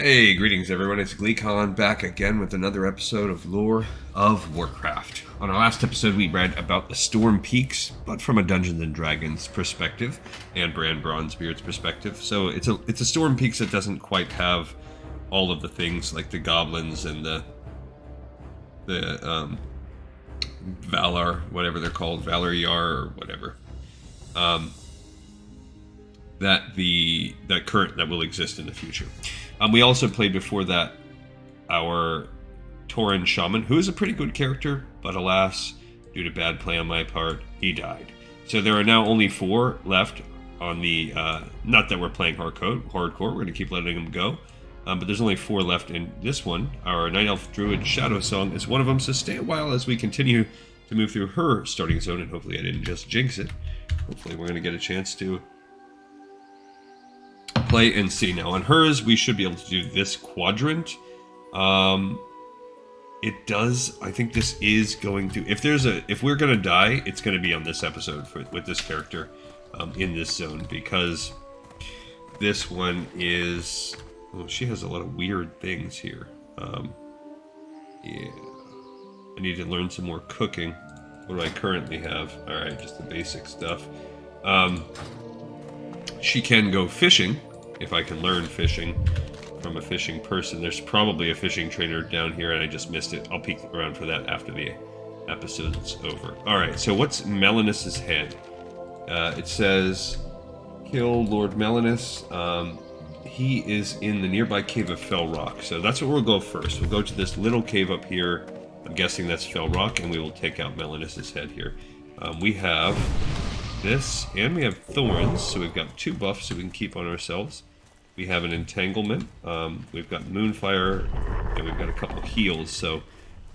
Hey, greetings everyone, it's Gleekon back again with another episode of Lore of Warcraft. On our last episode we read about the Storm Peaks, but from a Dungeons & Dragons perspective, and Bran Bronzebeard's perspective. So it's a Storm Peaks that doesn't quite have all of the things like the goblins and the Valar, whatever they're called, Valar Yar or whatever. That will exist in the future. We also played before that our Tauren Shaman, who is a pretty good character, but alas, due to bad play on my part, he died. So there are now only 4 left on the, not that we're playing hardcore, we're going to keep letting them go, but there's only 4 left in this one. Our Night Elf Druid Shadow Song is one of them, so stay a while as we continue to move through her starting zone, and hopefully I didn't just jinx it. Hopefully we're going to get a chance to play and see. Now on hers we should be able to do this quadrant. It does. I think this is going to, if we're gonna die, it's gonna be on this episode with this character in this zone, because this one is, oh, she has a lot of weird things here. Yeah, I need to learn some more cooking. What do I currently have? All right, just the basic stuff. She can go fishing, if I can learn fishing from a fishing person. There's probably a fishing trainer down here and I just missed it. I'll peek around for that after the episode's over. Alright, so what's Melanus' head? It says, kill Lord Melanus. He is in the nearby cave of Fell Rock. So that's what we'll go first. We'll go to this little cave up here. I'm guessing that's Fell Rock, and we will take out Melanus' head here. We have this, and we have thorns, so we've got 2 buffs that we can keep on ourselves. We have an entanglement, we've got moonfire, and we've got a couple heals, so a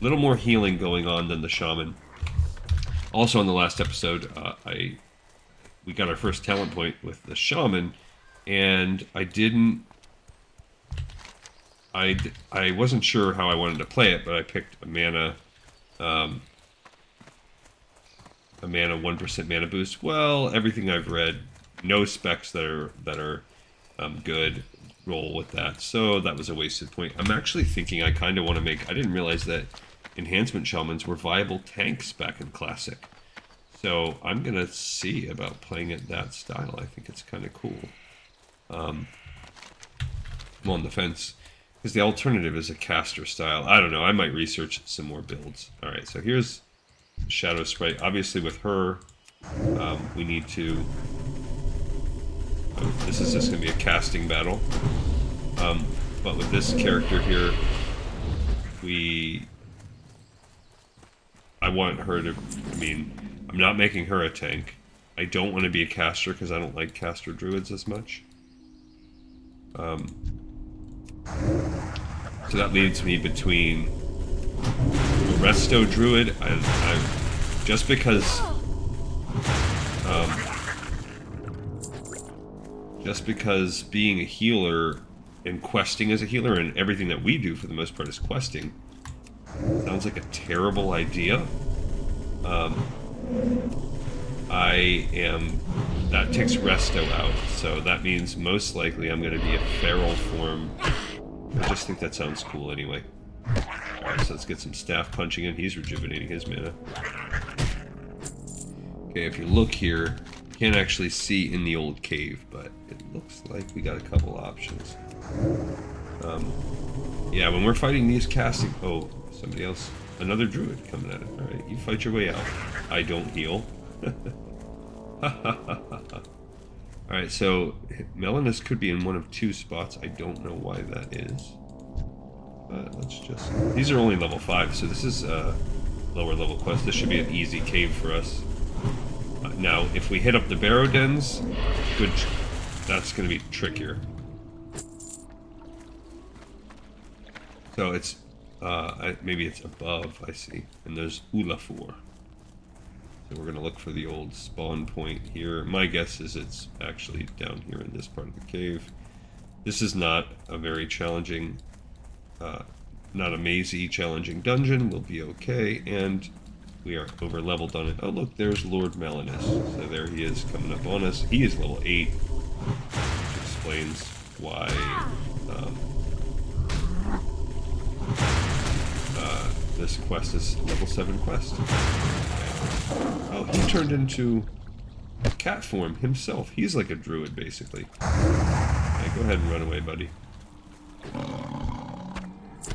little more healing going on than the shaman. Also on the last episode, we got our first talent point with the shaman, and I wasn't sure how I wanted to play it, but I picked a mana 1% mana boost. Well, everything I've read, no specs that are good roll with that, so that was a wasted point. I'm actually thinking I kind of want to make, I didn't realize that enhancement shamans were viable tanks back in Classic, so I'm gonna see about playing it that style. I think it's kind of cool. I'm on the fence because the alternative is a caster style. I don't know, I might research some more builds. Alright, so here's Shadow Sprite. Obviously with her, we need to, this is just going to be a casting battle, but with this character here, I want her to, I'm not making her a tank. I don't want to be a caster because I don't like caster druids as much. So that leaves me between Resto Druid, and just because being a healer and questing as a healer, and everything that we do for the most part is questing, sounds like a terrible idea. That takes Resto out, so that means most likely I'm going to be a feral form. I just think that sounds cool anyway. Alright, so let's get some staff punching in. He's rejuvenating his mana. Okay, if you look here, you can't actually see in the old cave, but it looks like we got a couple options. Yeah, when we're fighting these casting... Oh, somebody else. Another druid coming at it. Alright, you fight your way out. I don't heal. Alright, so Melanus could be in one of 2 spots. I don't know why that is. Let's just... These are only level 5, so this is a lower level quest. This should be an easy cave for us. Now, if we hit up the Barrow Dens, that's going to be trickier. So it's... maybe it's above, I see. And there's Ulafur. So we're going to look for the old spawn point here. My guess is it's actually down here in this part of the cave. This is not a very challenging... not a mazy challenging dungeon. We'll be okay, and we are over leveled on it. Oh look, there's Lord Melanus. So there he is coming up on us. He is level 8, which explains why this quest is level 7 quest. Oh, he turned into cat form himself. He's like a druid, basically. Okay, go ahead and run away, buddy.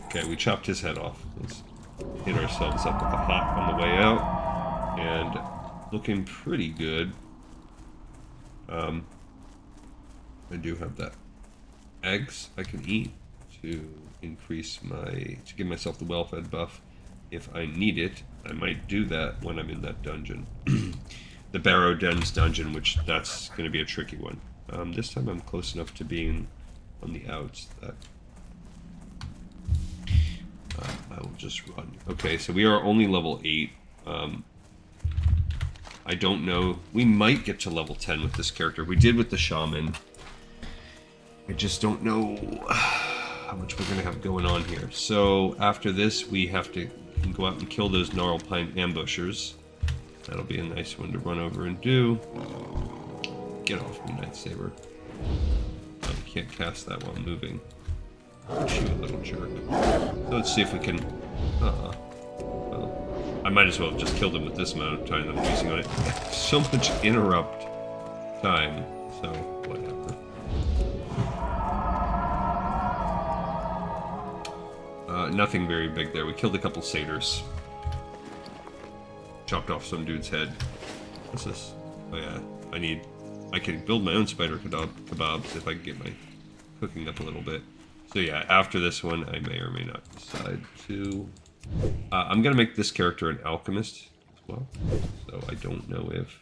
Okay, we chopped his head off. Let's hit ourselves up with a hop on the way out. And looking pretty good. I do have that eggs I can eat to increase to give myself the well-fed buff if I need it. I might do that when I'm in that dungeon. The Barrow Den's dungeon, which that's going to be a tricky one. This time I'm close enough to being on the outs that I will just run. Okay, so we are only level 8. I don't know. We might get to level 10 with this character. We did with the shaman. I just don't know how much we're going to have going on here. So after this, we have to go out and kill those gnarl pine ambushers. That'll be a nice one to run over and do. Get off me, Nightsaber. Oh, we can't cast that while moving. You little jerk. So let's see if we can... well, I might as well have just killed him with this amount of time that I'm using on it. So much interrupt time, so whatever. Nothing very big there. We killed a couple satyrs. Chopped off some dude's head. What's this? Oh yeah, I can build my own spider kebabs if I can get my cooking up a little bit. So yeah, after this one, I may or may not decide to... I'm going to make this character an alchemist as well. So I don't know if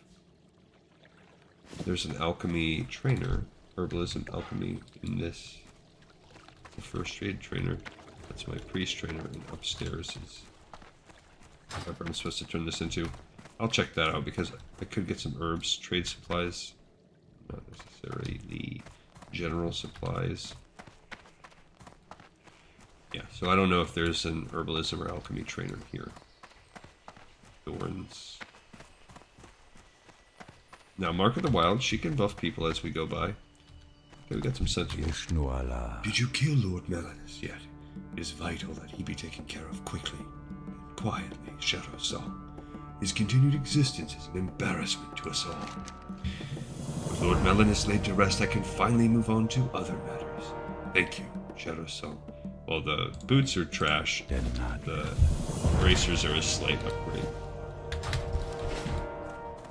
there's an alchemy trainer, herbalism alchemy in this. The first trade trainer. That's my priest trainer, and upstairs is whatever I'm supposed to turn this into. I'll check that out because I could get some herbs, trade supplies. Not necessarily the general supplies. Yeah, so I don't know if there's an herbalism or alchemy trainer here. Thorns. Now, Mark of the Wild, she can buff people as we go by. Okay, we got some sentient. Did you kill Lord Melanus yet? It is vital that he be taken care of quickly and quietly, Shadow Song. His continued existence is an embarrassment to us all. With Lord Melanus laid to rest, I can finally move on to other matters. Thank you, Shadow Song. Well, the boots are trash. The bracers are a slight upgrade.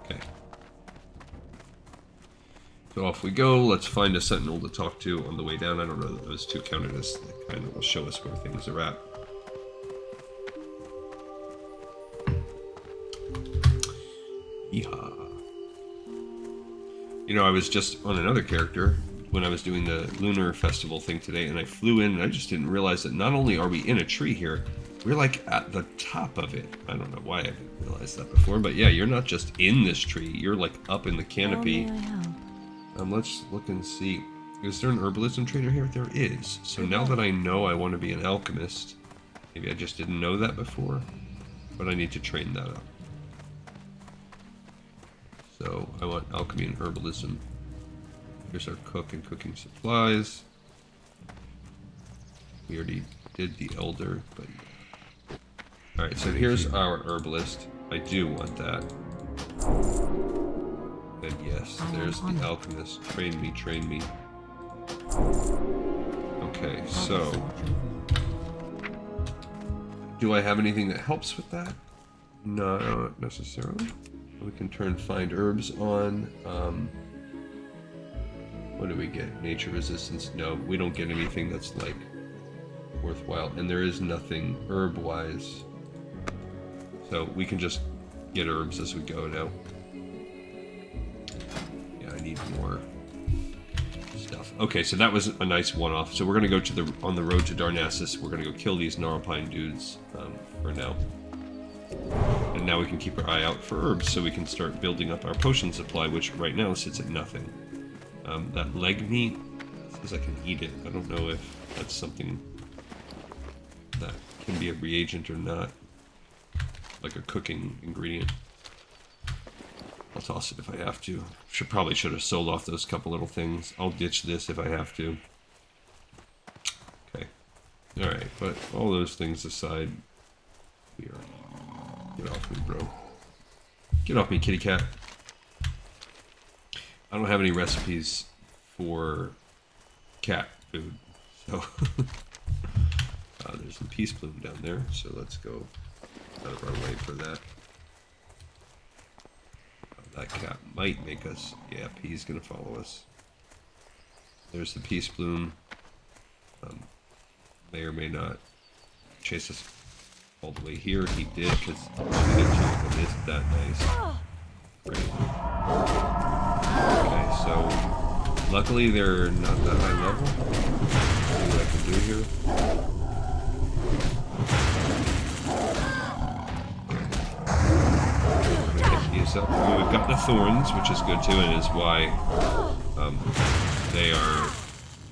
Okay. So off we go. Let's find a sentinel to talk to on the way down. I don't know that those two counted as they kind of will show us where things are at. Yeehaw. You know, I was just on another character when I was doing the lunar festival thing today, and I flew in and I just didn't realize that not only are we in a tree here, we're like at the top of it. I don't know why I didn't realize that before, but yeah, you're not just in this tree, you're like up in the canopy. Let's look and see. Is there an herbalism trainer here? There is. So now that I know I want to be an alchemist, maybe I just didn't know that before, but I need to train that up. So I want alchemy and herbalism. Here's our cook and cooking supplies. We already did the elder, but yeah. Alright, so here's our herbalist. I do want that. And yes, there's the alchemist. Train me, train me. Okay, so... do I have anything that helps with that? No, not necessarily. We can turn find herbs on. What do we get? Nature resistance? No, we don't get anything that's like worthwhile. And there is nothing herb-wise. So we can just get herbs as we go now. Yeah, I need more stuff. Okay, so that was a nice one-off. So we're gonna go to on the road to Darnassus. We're gonna go kill these Gnarlpine dudes for now. And now we can keep our eye out for herbs so we can start building up our potion supply, which right now sits at nothing. That leg meat says I can eat it. I don't know if that's something that can be a reagent or not. Like a cooking ingredient. I'll toss it if I have to. Probably should have sold off those couple little things. I'll ditch this if I have to. Okay. Alright, but all those things aside, We are. Get off me, bro. Get off me, kitty cat. I don't have any recipes for cat food, so there's some peace bloom down there. So let's go out of our way for that. That cat might make us. Yeah, he's gonna follow us. There's the peace bloom. May or may not chase us all the way here. He did, because isn't that nice? Great. Okay, so luckily they're not that high level. See what I can do here. I'm gonna hit these up. I mean, we've got the thorns, which is good too, and is why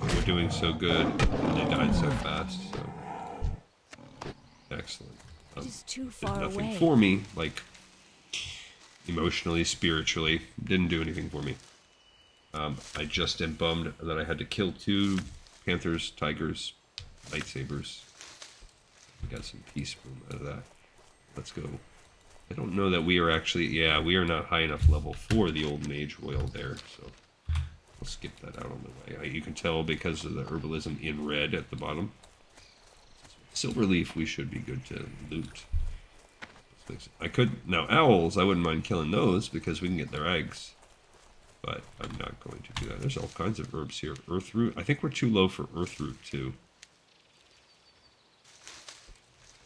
we're doing so good, and they died so fast. So excellent. It is too far nothing away. for me, like emotionally, spiritually. Didn't do anything for me. I just am bummed that I had to kill 2 panthers, tigers, lightsabers. We got some peace boom out of that. Let's go. I don't know that we are actually, yeah, we are not high enough level for the old mage royal there, so we'll skip that out on the way. You can tell because of the herbalism in red at the bottom. Silver leaf, we should be good to loot. I could, now owls, I wouldn't mind killing those because we can get their eggs. But I'm not going to do that. There's all kinds of herbs here. Earth root, I think we're too low for earth root too.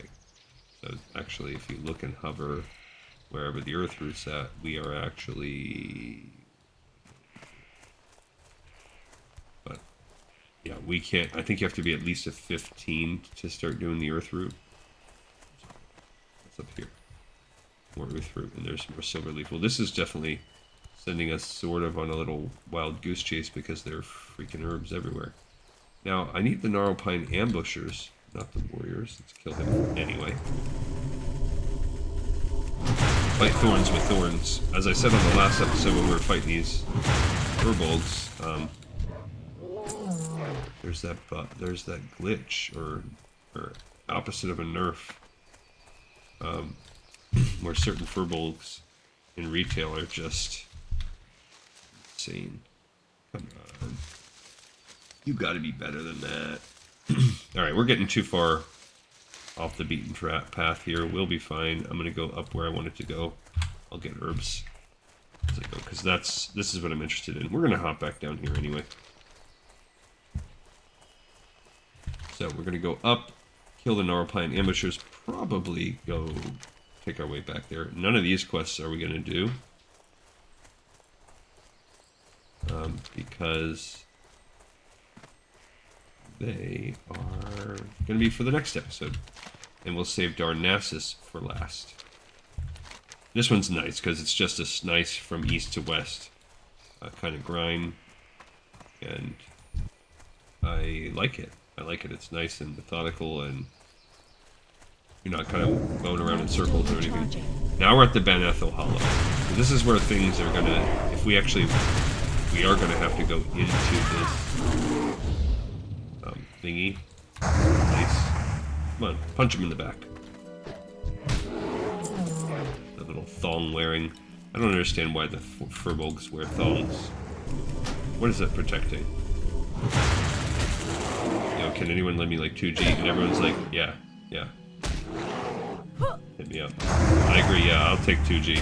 Okay. So actually, if you look and hover wherever the earth root's at, we are actually... But yeah, we can't, I think you have to be at least a 15 to start doing the earth root. What's up here? More earth root, and there's more silver leaf. Well, this is definitely sending us sort of on a little wild goose chase because there are freaking herbs everywhere. Now, I need the Gnarlpine ambushers, not the warriors. Let's kill him anyway. Fight thorns with thorns. As I said on the last episode when we were fighting these furbolgs, there's that glitch or opposite of a nerf, where certain furbolgs in retail are just insane. Come on, you got to be better than that. All right, we're getting too far off the beaten path here. We'll be fine. I'm gonna go up where I wanted to go. I'll get herbs as I go because this is what I'm interested in. We're gonna hop back down here anyway. So we're gonna go up, kill the Gnarlpine ambushers, probably go take our way back there. None of these quests are we gonna do. Because they are gonna be for the next episode. And we'll save Darnassus for last. This one's nice because it's just a nice from east to west kind of grind. And I like it. I like it. It's nice and methodical, and you're not kind of going around in circles or anything. Now we're at the Ban'ethil Hollow. So this is where things are gonna, if we actually, we are gonna have to go into this thingy. Nice. Come on, punch him in the back. The little thong wearing. I don't understand why the furbolgs wear thongs. What is that protecting? Can anyone lend me like 2G? And everyone's like, yeah. Hit me up. I agree, yeah, I'll take 2G.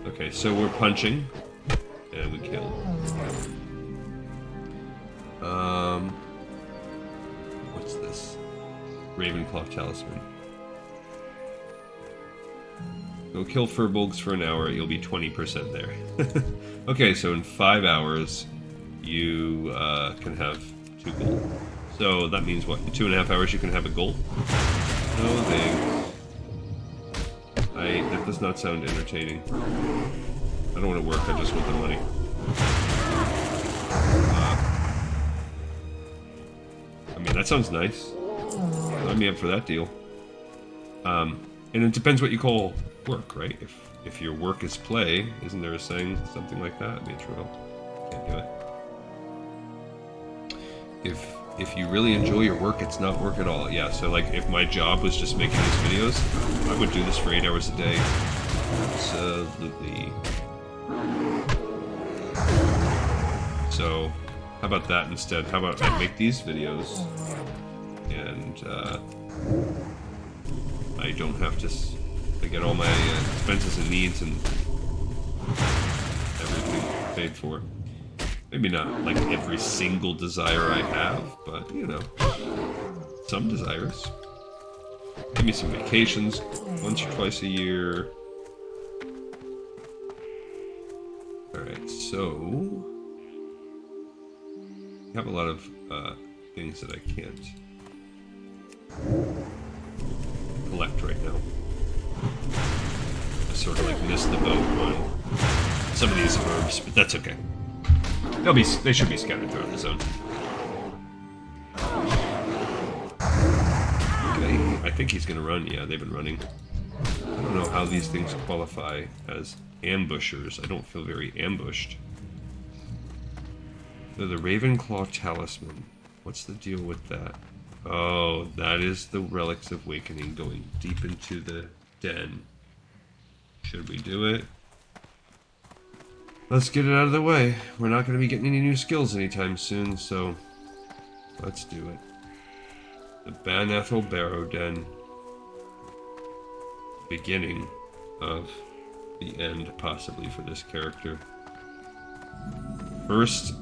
Okay, so we're punching. And we kill. What's this? Ravenclaw Talisman. Go kill furbolgs for an hour, you'll be 20% there. Okay, so in 5 hours, you can have 2 gold. So that means what? In 2.5 hours you can have a gold? No thanks. That does not sound entertaining. I don't want to work, I just want the money. I mean, that sounds nice. Sign me up for that deal. And it depends what you call work, right? If your work is play, isn't there a saying something like that? Betrayal. Can't do it. if you really enjoy your work, it's not work at all. Yeah, so like if my job was just making these videos, I would do this for 8 hours a day. Absolutely. So, how about that instead? How about I make these videos and I don't have to. I get all my expenses and needs and everything paid for. Maybe not like every single desire I have, but you know, some desires. Give me some vacations once or twice a year. Alright, so I have a lot of things that I can't collect right now. I sort of like missed the boat on some of these herbs, but that's okay. They should be scattered throughout the zone. Okay, I think he's gonna run. Yeah, they've been running. I don't know how these things qualify as ambushers. I don't feel very ambushed. So the Ravenclaw Talisman. What's the deal with that? Oh, that is the Relics of Awakening going deep into the den. Should we do it? Let's get it out of the way. We're not going to be getting any new skills anytime soon, so let's do it. The Ban'ethil Barrow Den. Beginning of the end, possibly, for this character. First,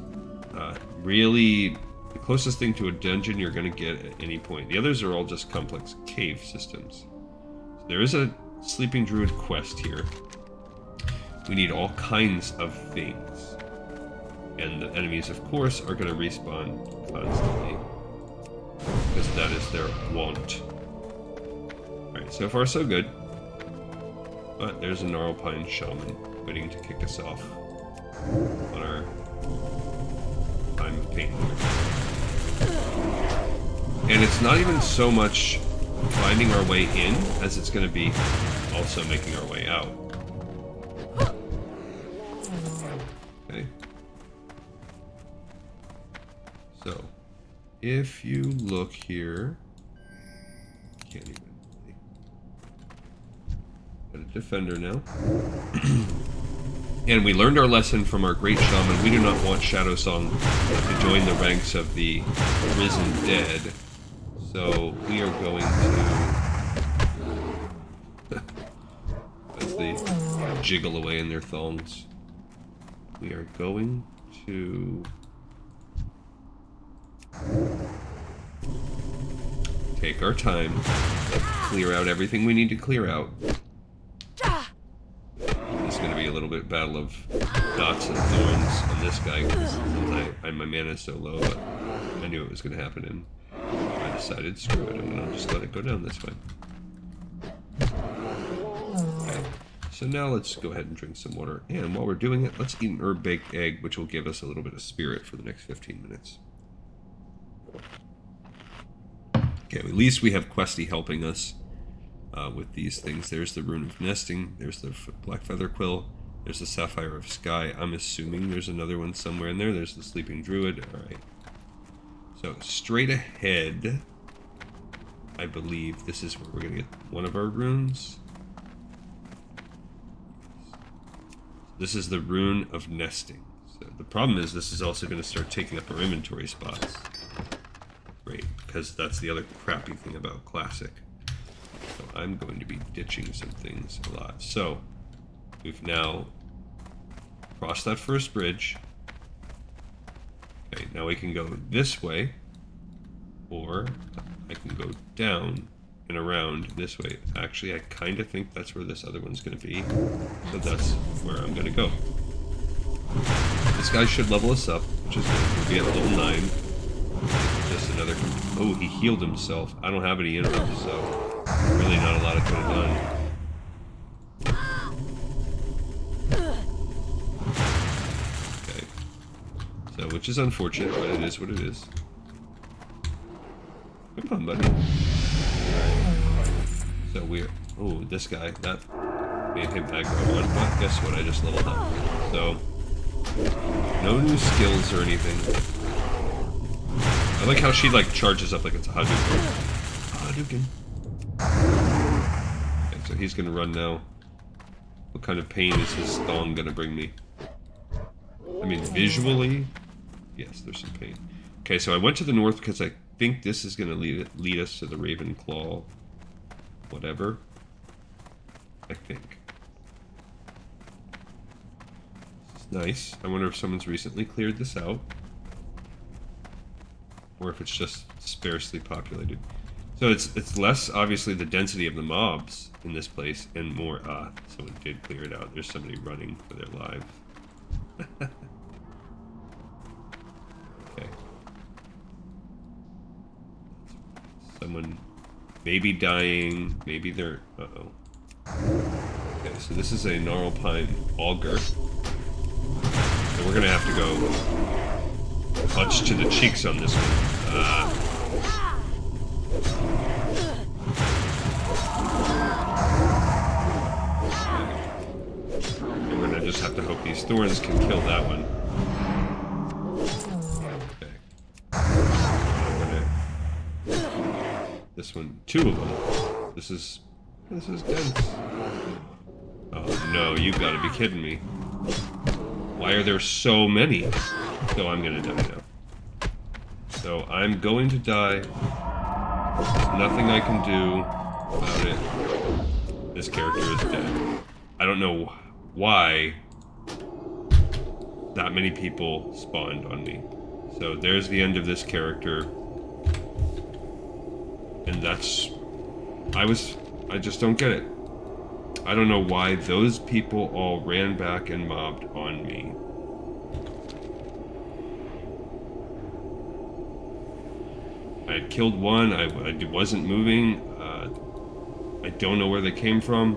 really, the closest thing to a dungeon you're going to get at any point. The others are all just complex cave systems. So there is a Sleeping Druid quest here. We need all kinds of things. And the enemies, of course, are going to respawn constantly. Because that is their want. Alright, so far so good. But there's a Gnarlpine Shaman waiting to kick us off on our time of pain here. And it's not even so much finding our way in as it's going to be also making our way out. Okay. So, if you look here, can't even. Got a defender now. And we learned our lesson from our great shaman. We do not want Shadow Song to join the ranks of the risen dead. So we are going to, as they jiggle away in their thongs, we are going to take our time, clear out everything we need to clear out. It's going to be a little bit battle of dots and thorns on this guy because my mana is so low, but I knew it was going to happen, and I decided, screw it, I'm going to just let it go down this way. Okay, so now let's go ahead and drink some water, and while we're doing it, let's eat an herb-baked egg, which will give us a little bit of spirit for the next 15 minutes. Okay, at least we have Questy helping us with these things. There's the Rune of Nesting, there's the Black Feather Quill, there's the Sapphire of Sky. I'm assuming there's another one somewhere in there. There's the Sleeping Druid. Alright. So, straight ahead, I believe this is where we're going to get one of our runes. This is the Rune of Nesting. So the problem is this is also going to start taking up our inventory spots. Great, because that's the other crappy thing about Classic. So I'm going to be ditching some things a lot. So we've now crossed that first bridge. Okay, now we can go this way, or I can go down and around this way. Actually, I kind of think that's where this other one's going to be, so that's where I'm going to go. This guy should level us up, which is going to be at level 9. Just another... Oh, he healed himself. I don't have any interrupts, so really not a lot I could have done. Okay. So, which is unfortunate, but it is what it is. Come on, buddy. Alright. So we're... Oh, this guy. That made him aggro one, but guess what? I just leveled up. So, no new skills or anything. I like how she like charges up like it's a Hadouken. Okay, so he's gonna run now. What kind of pain is his thong gonna bring me? I mean, visually, yes, there's some pain. Okay, so I went to the north because I think this is gonna lead us to the Ravenclaw, whatever. I think. This is nice. I wonder if someone's recently cleared this out. Or if it's just sparsely populated. So it's less, obviously, the density of the mobs in this place, and more, someone did clear it out. There's somebody running for their lives. Okay. Someone maybe dying, maybe they're, uh-oh. Okay, so this is a Gnarlpine Augur. So we're gonna have to go punch to the cheeks on this one. And we're gonna just have to hope these thorns can kill that one. Okay. I'm gonna... This one, 2 of them. This is dense. Oh no, you've got to be kidding me. Why are there so many? So I'm gonna die now. So I'm going to die. There's nothing I can do about it. This character is dead. I don't know why that many people spawned on me. So there's the end of this character. And that's... I just don't get it. I don't know why those people all ran back and mobbed on me. I had killed one, I wasn't moving, I don't know where they came from.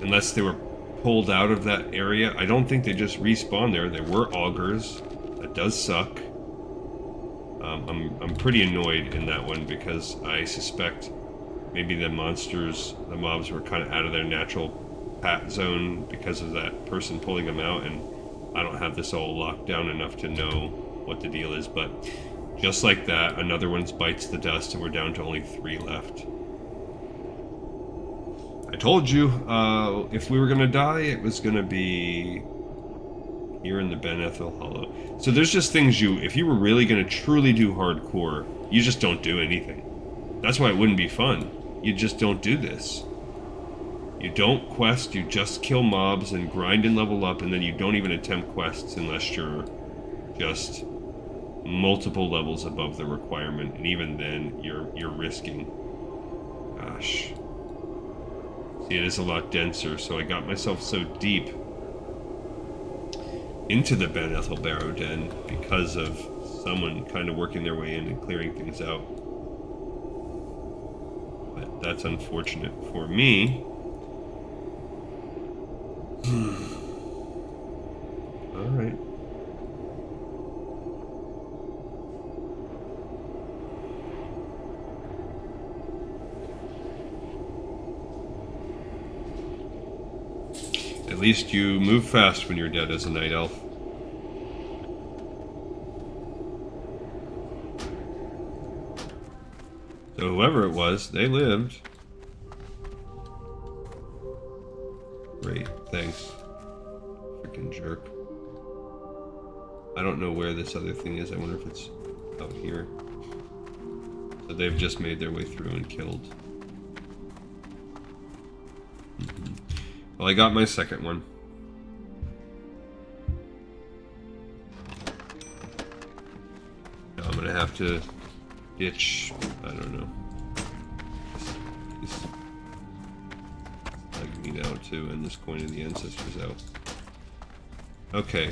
Unless they were pulled out of that area. I don't think they just respawned there. There were augurs. That does suck. I'm pretty annoyed in that one because I suspect maybe the monsters, the mobs were kind of out of their natural pat zone because of that person pulling them out, and I don't have this all locked down enough to know what the deal is, but just like that, another one bites the dust and we're down to only 3 left. I told you, if we were gonna die, it was gonna be here in the Ban'ethil Hollow. So there's just things if you were really gonna truly do hardcore, you just don't do anything. That's why it wouldn't be fun. You just don't do this. You don't quest, you just kill mobs and grind and level up, and then you don't even attempt quests unless you're just multiple levels above the requirement, and even then you're risking. Gosh. See, it is a lot denser, so I got myself so deep into the Ban'ethil Barrow Den because of someone kind of working their way in and clearing things out. But that's unfortunate for me. Alright. At least you move fast when you're dead as a night elf. So whoever it was, they lived. Great, thanks. Freaking jerk. I don't know where this other thing is. I wonder if it's out here. So they've just made their way through and killed. Well, I got my second one. Now I'm gonna have to ditch, I don't know. This like me now too, and this coin of the ancestors out. Okay.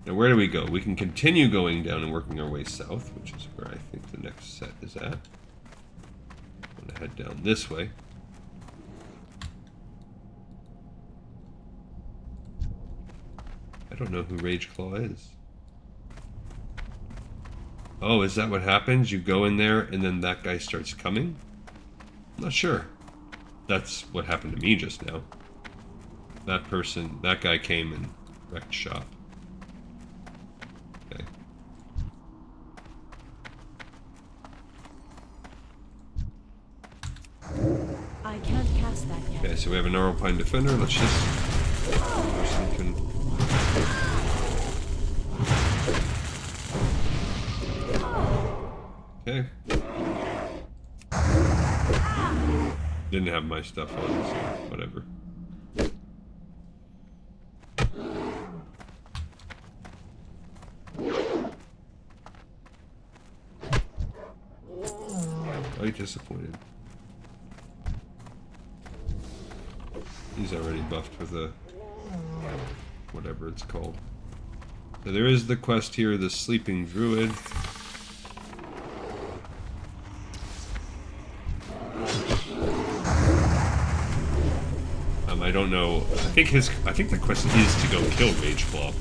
Now where do we go? We can continue going down and working our way south, which is where I think the next set is at. I'm gonna head down this way. I don't know who Rageclaw is. Oh, is that what happens? You go in there and then that guy starts coming? I'm not sure. That's what happened to me just now. That guy came and wrecked shop. Okay. I can't cast that yet. Okay, so we have a Gnarl Pine Defender. Let's just... person can... Okay. Didn't have my stuff on, so whatever. Quite disappointed. He's already buffed with a... whatever it's called. So there is the quest here, the Sleeping Druid. I don't know. I think the quest is to go kill Rageclaw.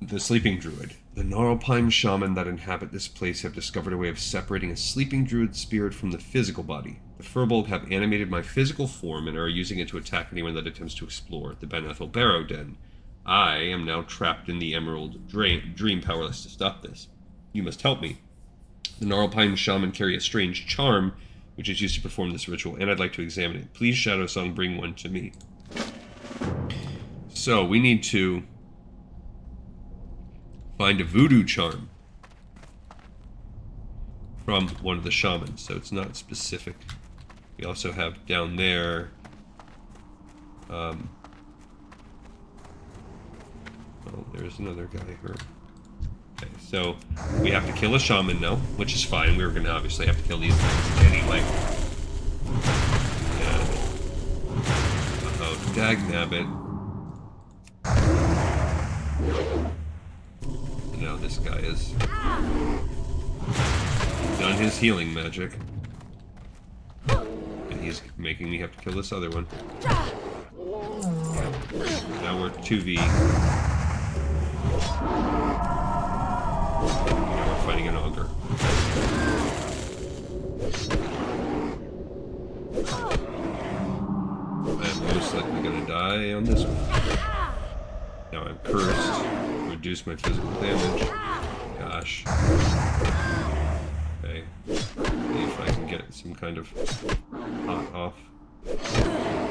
The Sleeping Druid. The Gnarlpine shaman that inhabit this place have discovered a way of separating a sleeping druid spirit from the physical body. The Furbolg have animated my physical form and are using it to attack anyone that attempts to explore the Ban'ethil Barrow Den. I am now trapped in the Emerald Dream, powerless to stop this. You must help me. The Gnarlpine shaman carry a strange charm, which is used to perform this ritual, and I'd like to examine it. Please, Shadow Song, bring one to me. So, we need to find a voodoo charm from one of the shamans, so it's not specific. We also have down there oh, there's another guy here. Okay, so we have to kill a shaman now, which is fine. We were going to obviously have to kill these things anyway. And, uh-oh, dagnabbit. Now this guy has done his healing magic. And he's making me have to kill this other one. Now we're 2v. Now we're fighting an ogre. I'm most likely gonna die on this one. Now I'm cursed. Reduce my physical damage. Gosh. Okay. See if I can get some kind of hot off. I'm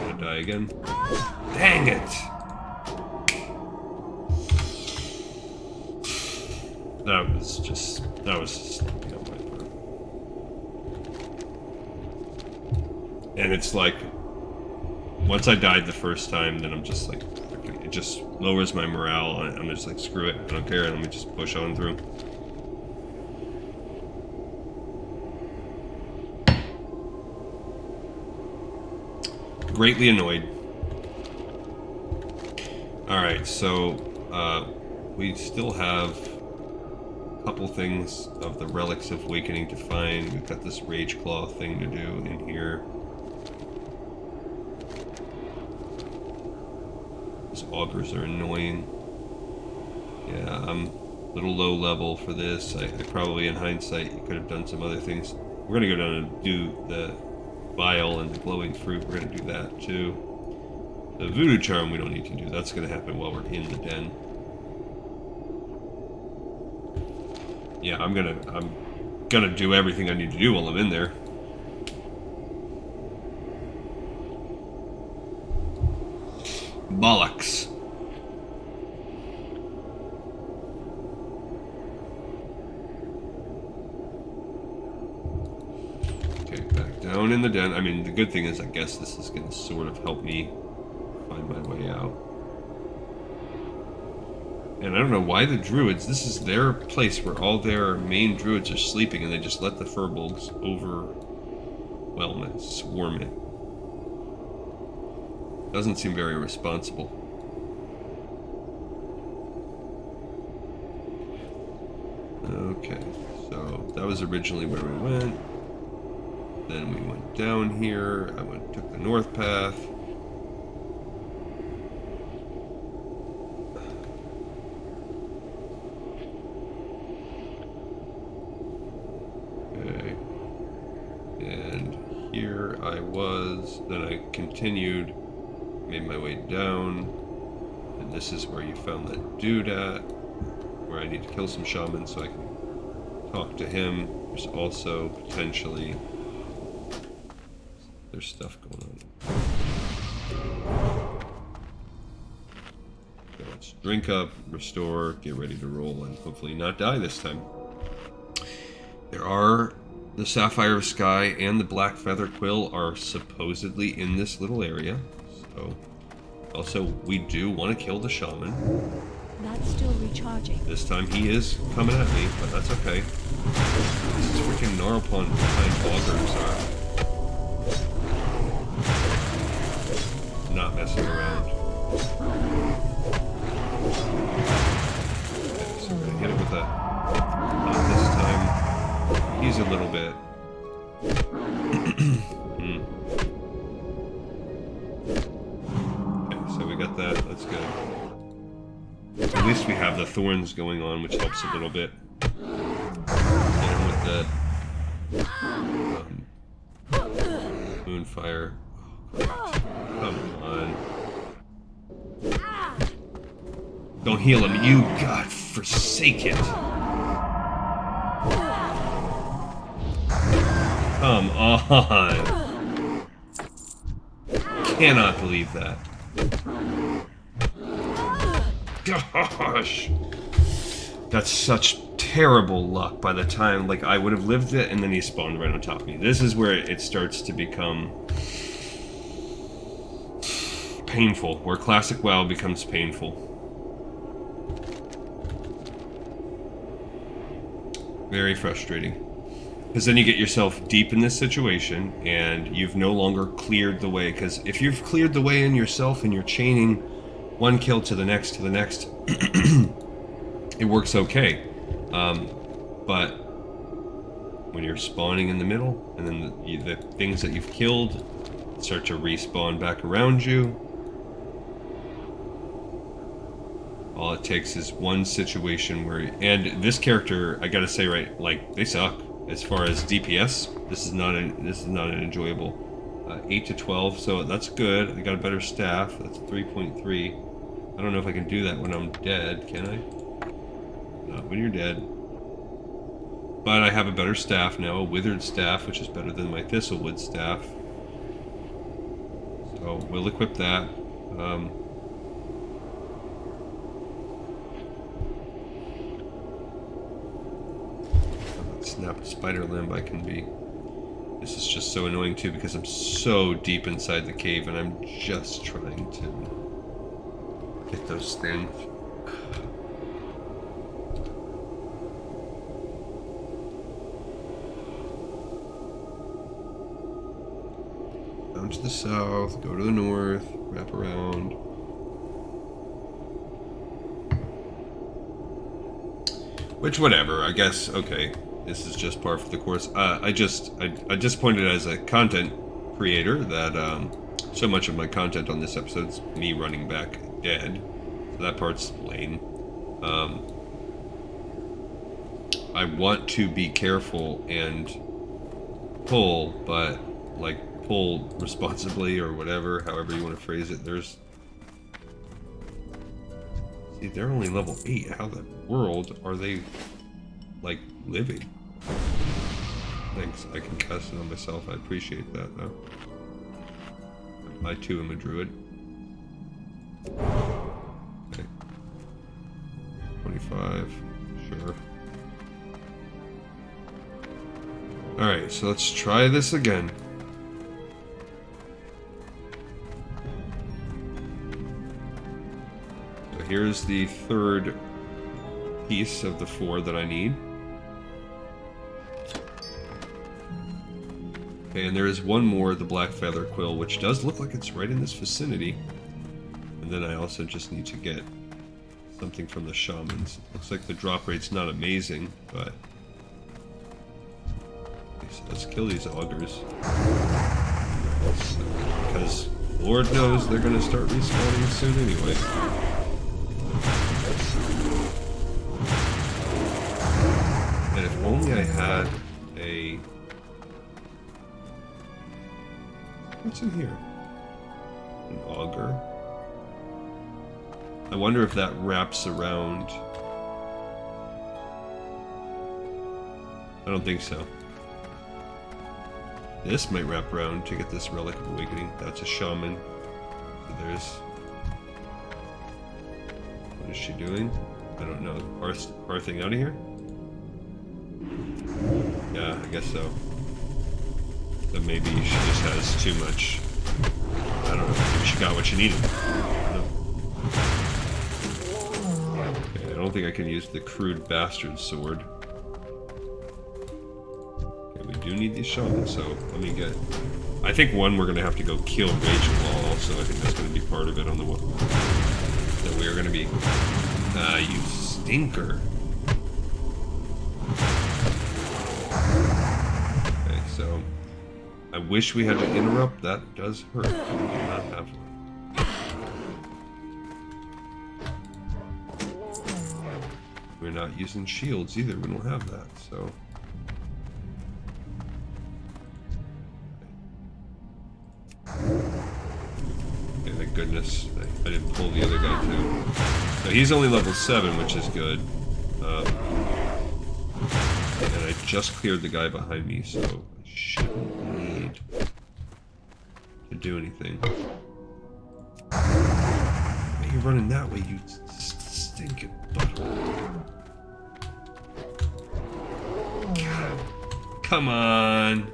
gonna die again. Dang it! That was just slumping on my part. And it's like, once I died the first time, then I'm just like, it just lowers my morale. I'm just like, screw it, I don't care, let me just push on through. Greatly annoyed. Alright, so, we still have a couple things of the Relics of Awakening to find. We've got this Rageclaw thing to do in here. These augurs are annoying. Yeah, I'm a little low level for this. I probably, in hindsight, could have done some other things. We're going to go down and do the Vial and the Glowing Fruit. We're going to do that, too. The Voodoo Charm we don't need to do. That's going to happen while we're in the den. Yeah, I'm gonna do everything I need to do while I'm in there. Bollocks. Okay, back down in the den. I mean, the good thing is, I guess this is gonna sort of help me find my way out. And I don't know why the druids, this is their place where all their main druids are sleeping, and they just let the Furbolgs overwhelm it, swarm it. Doesn't seem very responsible. Okay, so that was originally where we went. Then we went down here. Took the north path. Okay. here I was. Then I continued, made my way down, and this is where you found that dude at, where I need to kill some shamans so I can talk to him. There's also potentially... there's stuff going on. So let's drink up, restore, get ready to roll, and hopefully not die this time. There are... the Sapphire of Sky and the Black Feather Quill are supposedly in this little area. So, also, we do want to kill the shaman. That's still recharging. This time he is coming at me, but that's okay. This is freaking Gnarlpon behind augers are. Not messing around. Okay, so we're gonna hit it with that. Not this time. He's a little bit. Okay, so we got that. That's good. At least we have the thorns going on, which helps a little bit. Hit him with the moonfire. Oh, come on. Don't heal him, you God forsake it. Come on. Cannot believe that. Gosh. That's such terrible luck by the time, like, I would have lived it and then he spawned right on top of me. This is where it starts to become painful, where Classic WoW becomes painful. Very frustrating. Because then you get yourself deep in this situation, and you've no longer cleared the way. Because if you've cleared the way in yourself and you're chaining one kill to the next, it works okay. But when you're spawning in the middle, and then the things that you've killed start to respawn back around you, all it takes is one situation where... and this character, I gotta say, right, like, they suck. As far as DPS, this is not an enjoyable. 8 to 12, so that's good. I got a better staff. That's 3.3. I don't know if I can do that when I'm dead, can I? Not when you're dead. But I have a better staff now, a withered staff, which is better than my thistlewood staff. So we'll equip that. Snap a spider limb, I can be. This is just so annoying too because I'm so deep inside the cave and I'm just trying to get those things. Down to the south, go to the north, wrap around. Which, whatever, I guess, okay. This is just par for the course. I disappointed as a content creator that so much of my content on this episode is me running back dead. So that part's lame. I want to be careful and pull, but like pull responsibly or whatever, however you want to phrase it. There's... see, they're only level 8. How the world are they, like, living? Thanks, I can cast it on myself. I appreciate that, though. I, too, am a druid. Okay. 25. Sure. Alright, so let's try this again. So here's the third piece of the 4 that I need. Okay, and there is one more, the Black Feather Quill, which does look like it's right in this vicinity. And then I also just need to get something from the shamans. Looks like the drop rate's not amazing, but... okay, so let's kill these augurs. Because Lord knows they're going to start respawning soon anyway. And if only I had a... What's in here? An auger. I wonder if that wraps around. I don't think so. This might wrap around to get this Relic of Awakening. That's a shaman. So there's... What is she doing? I don't know. Parthing out of here? Yeah, I guess so. So maybe she just has too much. I don't know. Maybe she got what she needed. No. Okay, I don't think I can use the crude bastard sword. Okay, we do need these shamans, so let me get... I think one we're going to have to go kill Rageclaw also. I think that's going to be part of it on the one. That we are going to be... Ah, you stinker. Okay, so... I wish we had to interrupt. That does hurt. We do not have one. We're not using shields either. We don't have that, so... Okay, thank goodness. I didn't pull the other guy too. So he's only level 7, which is good. And I just cleared the guy behind me, so I shouldn't need to do anything. Why are you running that way, you stinking butthole? Come on!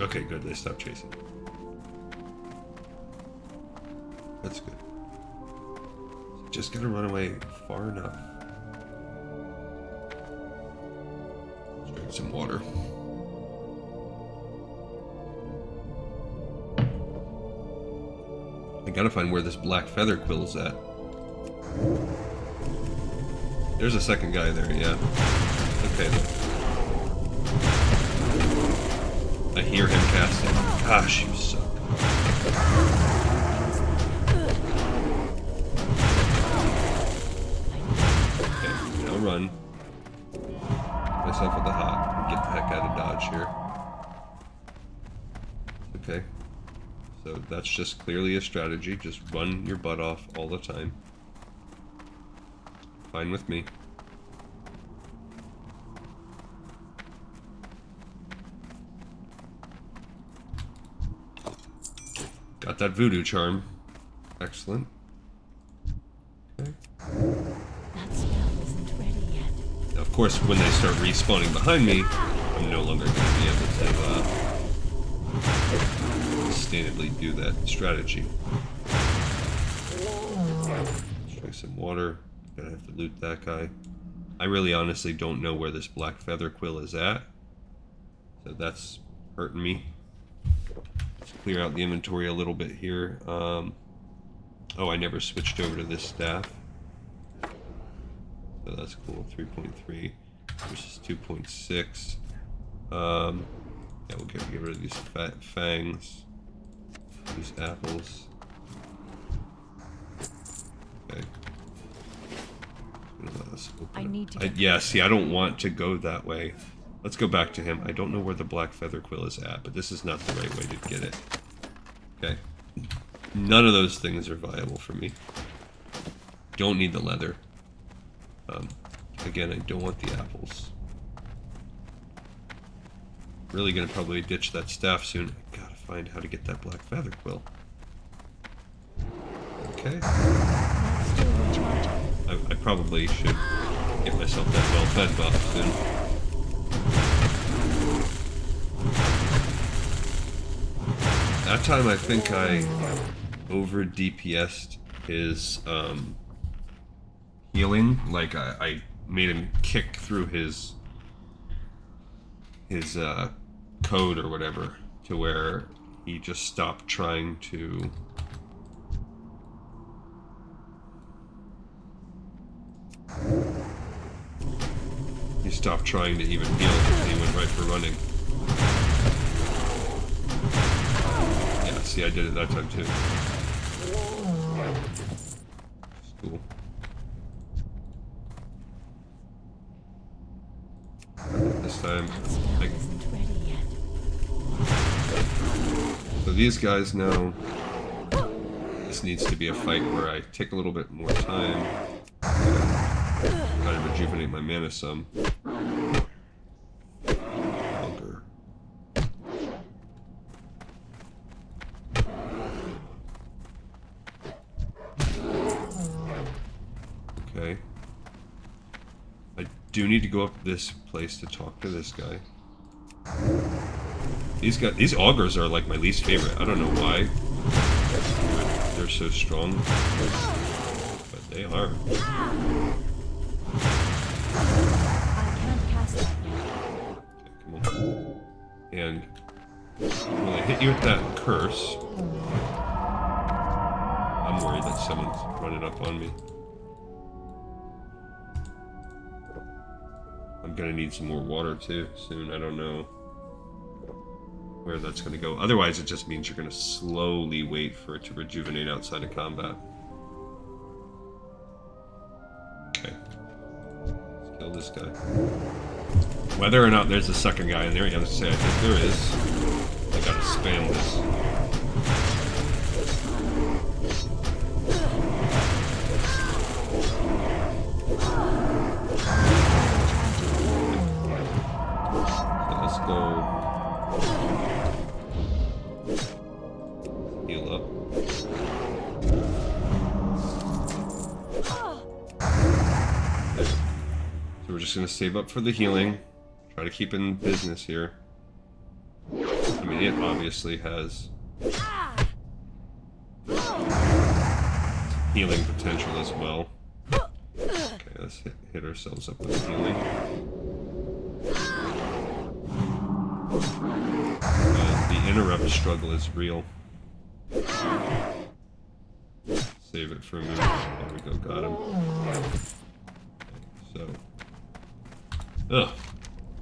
Okay, good. They stopped chasing. That's good. Just gotta run away far enough. Let's drink some water. I gotta find where this black feather quill is at. There's a second guy there, yeah. Okay. I hear him casting. Gosh, you suck. Okay, now run. Get myself with the hot and get the heck out of dodge here. Okay. So that's just clearly a strategy. Just run your butt off all the time. Fine with me. Got that voodoo charm. Excellent. Okay. That spell isn't ready yet. Now, of course, when they start respawning behind me, I'm no longer going to be able to sustainably do that strategy. Let's drink some water. Gonna have to loot that guy. I really honestly don't know where this black feather quill is at. So that's hurting me. Let's clear out the inventory a little bit here. Oh, I never switched over to this staff. So that's cool. 3.3 versus 2.6. Yeah, we'll get rid of these fat fangs. These apples. Okay. I need to get yeah, see, I don't want to go that way. Let's go back to him. I don't know where the black feather quill is at, but this is not the right way to get it. Okay. None of those things are viable for me. Don't need the leather. Again, I don't want the apples. Really gonna probably ditch that staff soon. I gotta find how to get that black feather quill. Okay. That's still recharging. I probably should get myself that well-fed buff soon. That time I think I over DPS'd his healing. Like I made him kick through his code or whatever to where he just stopped trying to even heal, and he went right for running. Yeah, see, I did it that time too. It's cool. last time. That spell isn't ready yet. So these guys now, this needs to be a fight where I take a little bit more time and try to rejuvenate my mana some. Longer. Okay. I do need to go up this place to talk to this guy. These augurs are like my least favorite. I don't know why. They're so strong. But they are. I can't cast that yet. Okay, come on. And when I hit you with that curse, I'm worried that someone's running up on me. I'm gonna need some more water too soon. I don't know where that's gonna go. Otherwise, it just means you're gonna slowly wait for it to rejuvenate outside of combat. Okay. Let's kill this guy. Whether or not there's a second guy in there, yeah, let's say I think there is. I gotta spam this. Let's go heal up. There. So we're just gonna save up for the healing. Try to keep in business here. I mean, it obviously has healing potential as well. Okay, let's hit ourselves up with healing. The interrupt struggle is real. Save it for a minute. There we go, got him. Okay, so. Ugh.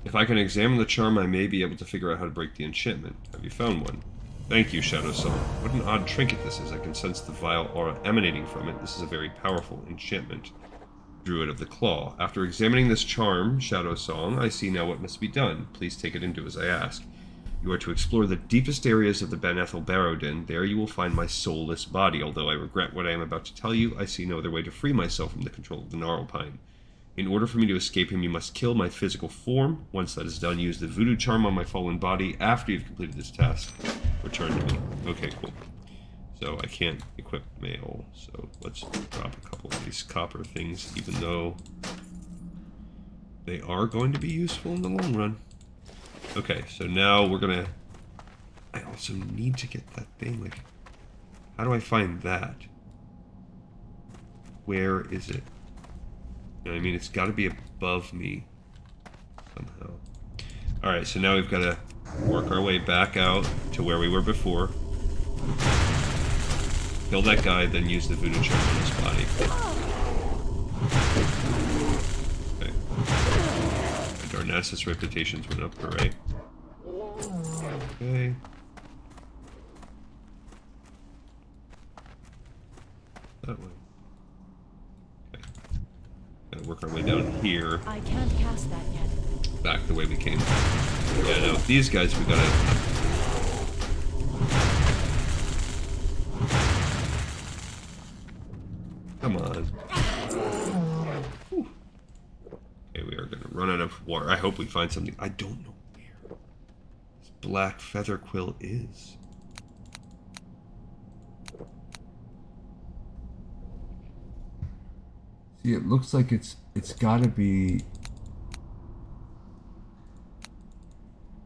If I can examine the charm, I may be able to figure out how to break the enchantment. Have you found one? Thank you, Shadow Song. What an odd trinket this is. I can sense the vile aura emanating from it. This is a very powerful enchantment. Druid of the Claw. After examining this charm, Shadow Song, I see now what must be done. Please take it and do as I ask. You are to explore the deepest areas of the Ban'ethil Barrow Den. There you will find my soulless body. Although I regret what I am about to tell you, I see no other way to free myself from the control of the Gnarlpine. In order for me to escape him, you must kill my physical form. Once that is done, use the voodoo charm on my fallen body. After you've completed this task, return to me. Okay, cool. So I can't equip mail, so let's drop a couple of these copper things, even though they are going to be useful in the long run. Okay, so now we're gonna... I also need to get that thing, like... How do I find that? Where is it? You know what I mean? It's got to be above me somehow. Alright, so now we've got to work our way back out to where we were before. Kill that guy, then use the voodoo charm on his body. Okay. And Darnassus reputations went up, hooray. Okay. That way. Gotta work our way down here. I can't cast that yet. Back the way we came. Yeah, no, these guys we gotta... Come on. Whew. Okay, we are gonna run out of water. I hope we find something. I don't know where this black feather quill is. See, it looks like it's gotta be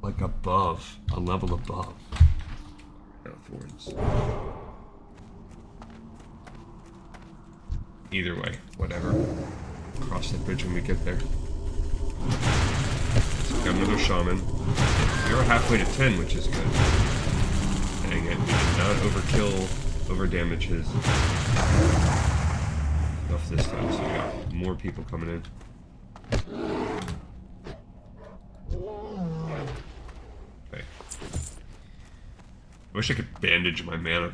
like above, a level above. No thorns. Either way, whatever. Cross the bridge when we get there. So we got another shaman. We're halfway to 10, which is good. Dang it, we did not overdamage his stuff this time, so we got more people coming in. Okay. I wish I could bandage my mana.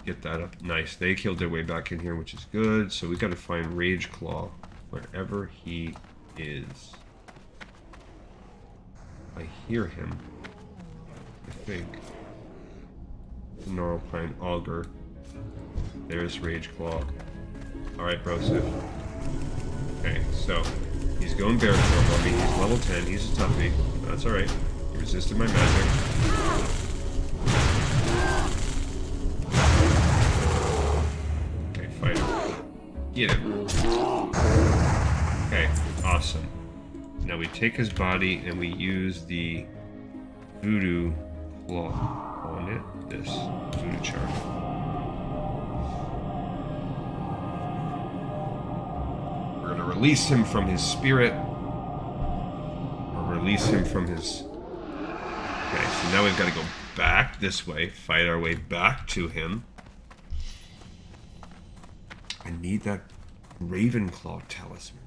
Get that up. Nice. They killed their way back in here, which is good. So we got to find Rage Claw wherever he is. I hear him. I think. The Gnarlpine Augur. There's Rage Claw. Alright, Brosif. Okay, so he's going bear form on me. He's level 10. He's a toughie. That's alright. He resisted my magic. Okay, fight him. Get him. Okay, awesome. Now we take his body and we use the voodoo claw on it. This voodoo charm. We're going to release him from his spirit. Or release him from his... Okay, so now we've got to go back this way. Fight our way back to him. I need that Ravenclaw talisman.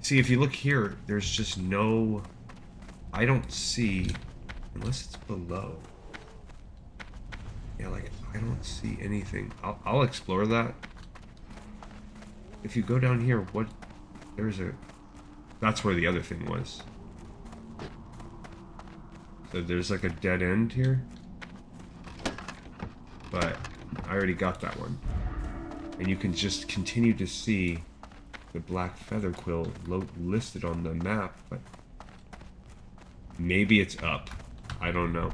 See, if you look here, there's just no... I don't see... Unless it's below. Yeah, like, I don't see anything. I'll explore that. If you go down here, what... There's a... That's where the other thing was. So there's like a dead end here. But I already got that one. And you can just continue to see the black feather quill listed on the map, but maybe it's up. I don't know.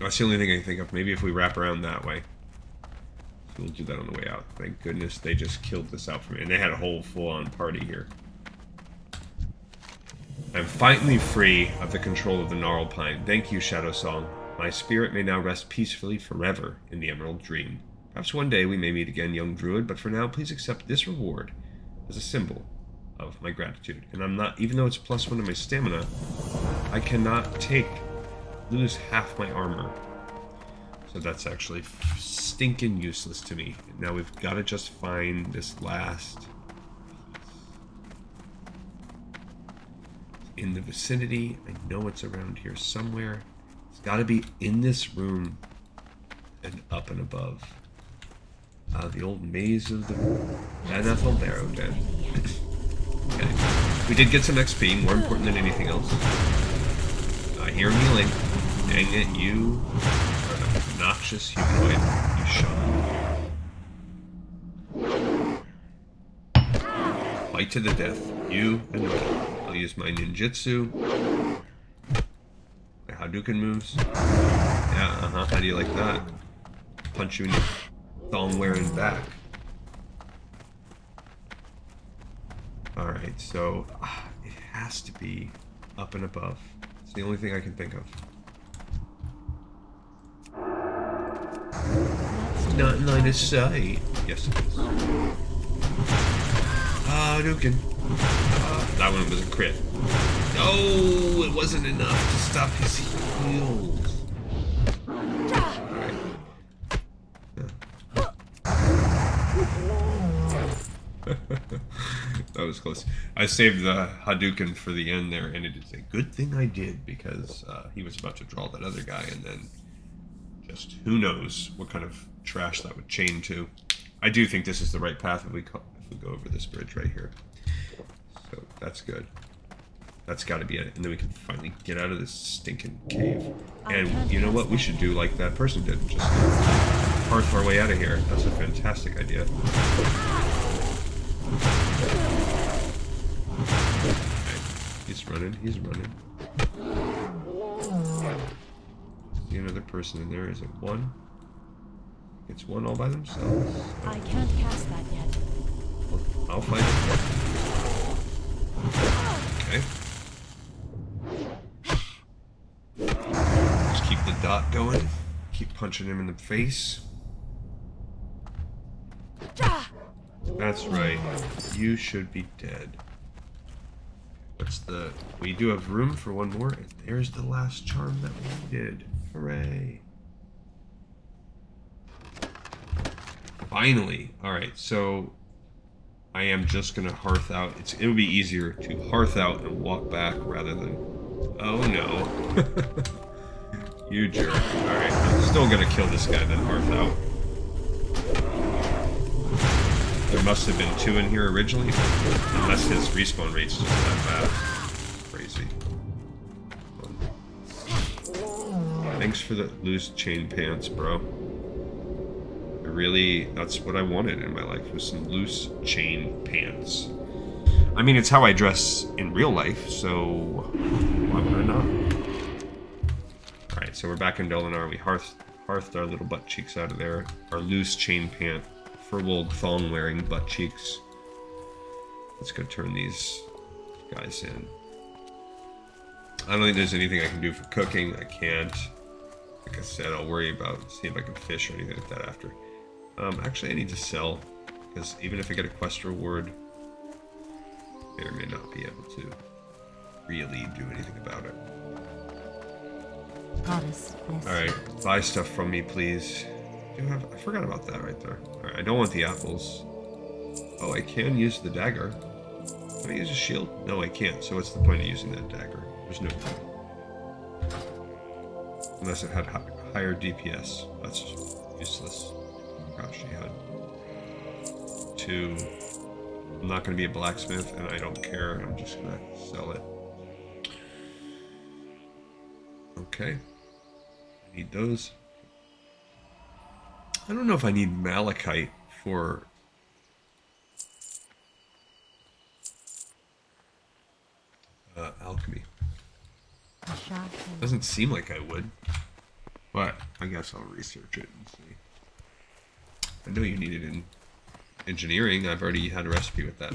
That's the only thing I can think of. Maybe if we wrap around that way. So we'll do that on the way out. Thank goodness they just killed this out for me. And they had a whole full-on party here. I'm finally free of the control of the Gnarlpine. Thank you, Shadow Song. My spirit may now rest peacefully forever in the Emerald Dream. Perhaps one day we may meet again, young druid, but for now, please accept this reward as a symbol of my gratitude. And I'm not, even though it's +1 to my stamina, I cannot lose half my armor. So that's actually stinking useless to me. Now we've got to just find this last piece. In the vicinity. I know it's around here somewhere. It's got to be in this room and up and above. The old maze of the Ban'ethil Barrow Den. Okay. We did get some XP, more important than anything else. I hear him healing. Dang it, you are an obnoxious humanoid. You shot. Fight to the death. You and me. I'll use my ninjutsu. My Hadouken moves. Yeah, how do you like that? Punch you in your thong wearing back. Alright, so it has to be up and above. It's the only thing I can think of. Not in line of sight. Yes, it is. Hadouken. That one was a crit. No, it wasn't enough to stop his heals. Alright. That was close. I saved the Hadouken for the end there, and it is a good thing I did, because he was about to draw that other guy, and then just who knows what kind of trash that would chain to. I do think this is the right path if we go over this bridge right here. So that's good. That's got to be it, and then we can finally get out of this stinking cave. And you know what? We should do like that person did, just hearth our way out of here. That's a fantastic idea. Okay. He's running. He's running. See another person in there. Is it one? It's one all by themselves. Oh. I can't cast that yet. I'll fight it. Okay. Just keep the dot going. Keep punching him in the face. That's right. You should be dead. What's the... We do have room for one more, and there's the last charm that we did. Hooray. Finally. Alright, so... I am just gonna hearth out. It would be easier to hearth out and walk back rather than... Oh no. You jerk. Alright, I'm still gonna kill this guy then hearth out. There must have been 2 in here originally, unless his respawn rate's just that bad. Crazy. Thanks for the loose chain pants, bro. That's what I wanted in my life, was some loose chain pants. I mean, it's how I dress in real life, so why would I not? Alright, so we're back in Dolinar. We hearthed our little butt cheeks out of there. Our loose chain pant, furbolg thong wearing butt cheeks. Let's go turn these guys in. I don't think there's anything I can do for cooking. I can't. Like I said, I'll worry about see if I can fish or anything like that after. Actually, I need to sell, because even if I get a quest reward, I may or may not be able to really do anything about it. Alright, buy stuff from me, please. I forgot about that right there. Alright, I don't want the apples. Oh, I can use the dagger. Can I use a shield? No, I can't. So what's the point of using that dagger? There's no point. Unless it had higher DPS. That's useless. Gosh, she had 2. I'm not going to be a blacksmith, and I don't care. I'm just going to sell it. Okay. I need those. I don't know if I need malachite for... alchemy. Doesn't seem like I would. But I guess I'll research it and see. I know you need it in engineering. I've already had a recipe with that.